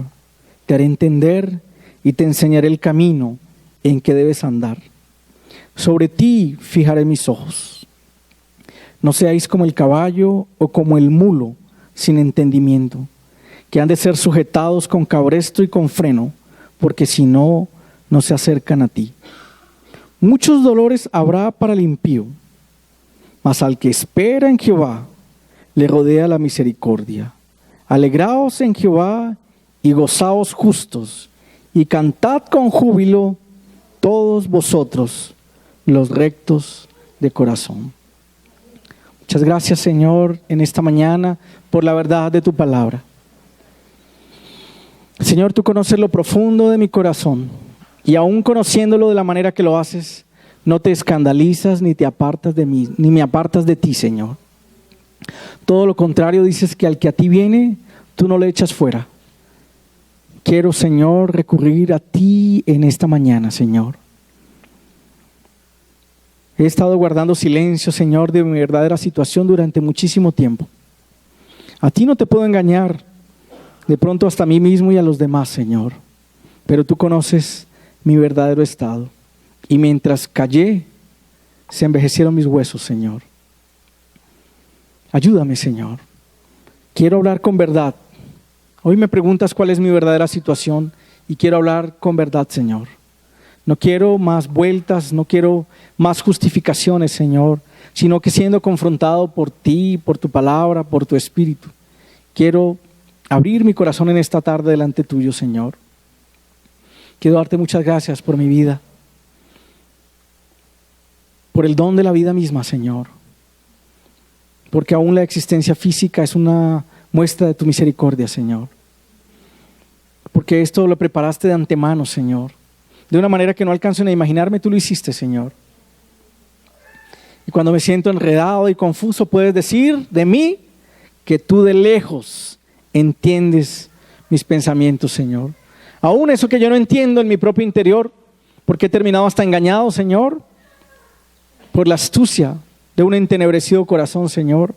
te haré entender y te enseñaré el camino en que debes andar. Sobre ti fijaré mis ojos. No seáis como el caballo o como el mulo sin entendimiento, que han de ser sujetados con cabresto y con freno, porque si no, no se acercan a ti. Muchos dolores habrá para el impío, mas al que espera en Jehová le rodea la misericordia. Alegraos en Jehová y gozaos justos, y cantad con júbilo todos vosotros los rectos de corazón. Muchas gracias, Señor, en esta mañana por la verdad de tu palabra. Señor, tú conoces lo profundo de mi corazón, y aún conociéndolo de la manera que lo haces, no te escandalizas ni te apartas de mí, ni me apartas de ti, Señor. Todo lo contrario, dices que al que a ti viene, tú no le echas fuera. Quiero, Señor, recurrir a ti en esta mañana, Señor. He estado guardando silencio, Señor, de mi verdadera situación durante muchísimo tiempo. A ti no te puedo engañar, de pronto hasta a mí mismo y a los demás, Señor. Pero tú conoces mi verdadero estado. Y mientras callé, se envejecieron mis huesos, Señor. Ayúdame, Señor. Quiero hablar con verdad. Hoy me preguntas cuál es mi verdadera situación y quiero hablar con verdad, Señor. No quiero más vueltas, no quiero más justificaciones, Señor, sino que siendo confrontado por ti, por tu palabra, por tu Espíritu, quiero abrir mi corazón en esta tarde delante tuyo, Señor. Quiero darte muchas gracias por mi vida, por el don de la vida misma, Señor, porque aún la existencia física es una muestra de tu misericordia, Señor, porque esto lo preparaste de antemano, Señor, de una manera que no alcanzo ni a imaginarme, tú lo hiciste, Señor. Y cuando me siento enredado y confuso, puedes decir de mí que tú de lejos entiendes mis pensamientos, Señor. Aún eso que yo no entiendo en mi propio interior, porque he terminado hasta engañado, Señor, por la astucia de un entenebrecido corazón, Señor.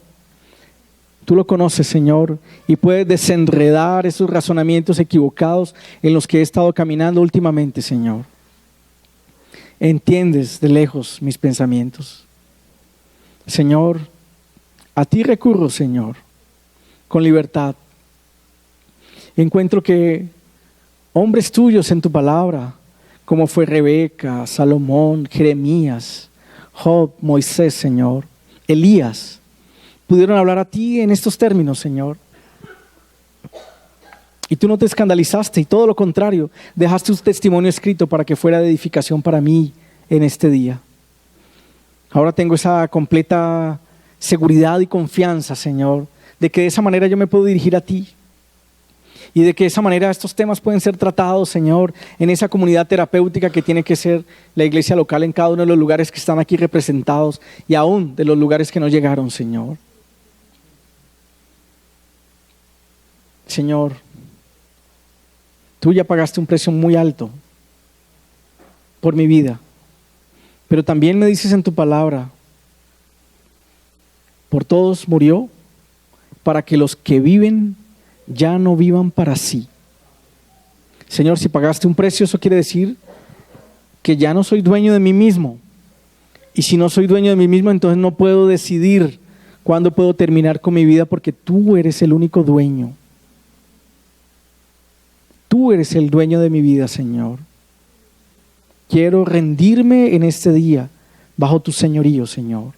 Tú lo conoces, Señor, y puedes desenredar esos razonamientos equivocados en los que he estado caminando últimamente, Señor. Entiendes de lejos mis pensamientos. Señor, a ti recurro, Señor, con libertad. Encuentro que hombres tuyos en tu palabra, como fue Rebeca, Salomón, Jeremías, Job, Moisés, Señor, Elías, pudieron hablar a ti en estos términos, Señor. Y tú no te escandalizaste, y todo lo contrario, dejaste un testimonio escrito para que fuera de edificación para mí en este día. Ahora tengo esa completa seguridad y confianza, Señor, de que de esa manera yo me puedo dirigir a ti. Y de que de esa manera estos temas pueden ser tratados, Señor, en esa comunidad terapéutica que tiene que ser la iglesia local en cada uno de los lugares que están aquí representados y aún de los lugares que no llegaron, Señor. Señor, tú ya pagaste un precio muy alto por mi vida, pero también me dices en tu palabra, por todos murió, para que los que viven ya no vivan para sí. Señor, si pagaste un precio, eso quiere decir que ya no soy dueño de mí mismo. Y si no soy dueño de mí mismo, entonces no puedo decidir cuándo puedo terminar con mi vida, porque tú eres el único dueño. Tú eres el dueño de mi vida, Señor. Quiero rendirme en este día bajo tu señorío, Señor.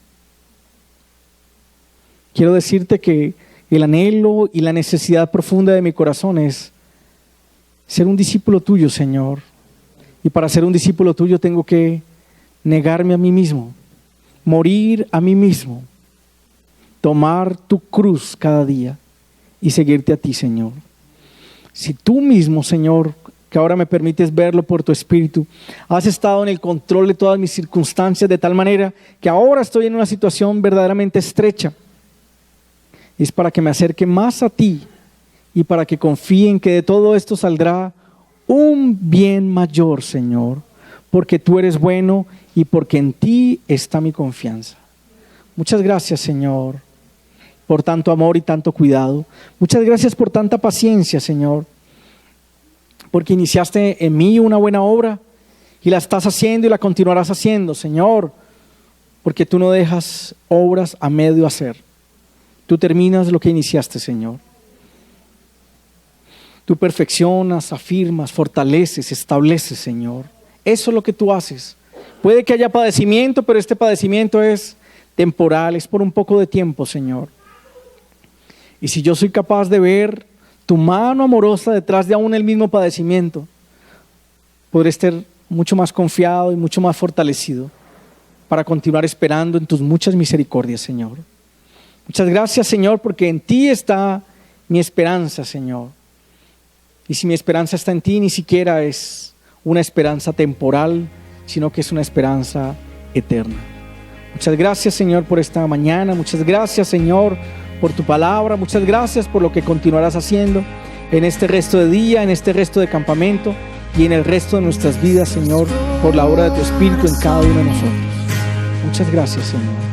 Quiero decirte que el anhelo y la necesidad profunda de mi corazón es ser un discípulo tuyo, Señor. Y para ser un discípulo tuyo tengo que negarme a mí mismo, morir a mí mismo, tomar tu cruz cada día y seguirte a ti, Señor. Si tú mismo, Señor, que ahora me permites verlo por tu Espíritu, has estado en el control de todas mis circunstancias de tal manera que ahora estoy en una situación verdaderamente estrecha, es para que me acerque más a ti y para que confíe en que de todo esto saldrá un bien mayor, Señor, porque tú eres bueno y porque en ti está mi confianza. Muchas gracias, Señor, por tanto amor y tanto cuidado. Muchas gracias por tanta paciencia, Señor, porque iniciaste en mí una buena obra y la estás haciendo y la continuarás haciendo, Señor, porque tú no dejas obras a medio hacer. Tú terminas lo que iniciaste, Señor. Tú perfeccionas, afirmas, fortaleces, estableces, Señor. Eso es lo que tú haces. Puede que haya padecimiento, pero este padecimiento es temporal, es por un poco de tiempo, Señor. Y si yo soy capaz de ver tu mano amorosa detrás de aún el mismo padecimiento, podré estar mucho más confiado y mucho más fortalecido para continuar esperando en tus muchas misericordias, Señor. Muchas gracias, Señor, porque en ti está mi esperanza, Señor. Y si mi esperanza está en ti, ni siquiera es una esperanza temporal, sino que es una esperanza eterna. Muchas gracias, Señor, por esta mañana. Muchas gracias, Señor, por tu palabra. Muchas gracias por lo que continuarás haciendo en este resto de día, en este resto de campamento y en el resto de nuestras vidas, Señor, por la obra de tu Espíritu en cada uno de nosotros. Muchas gracias, Señor.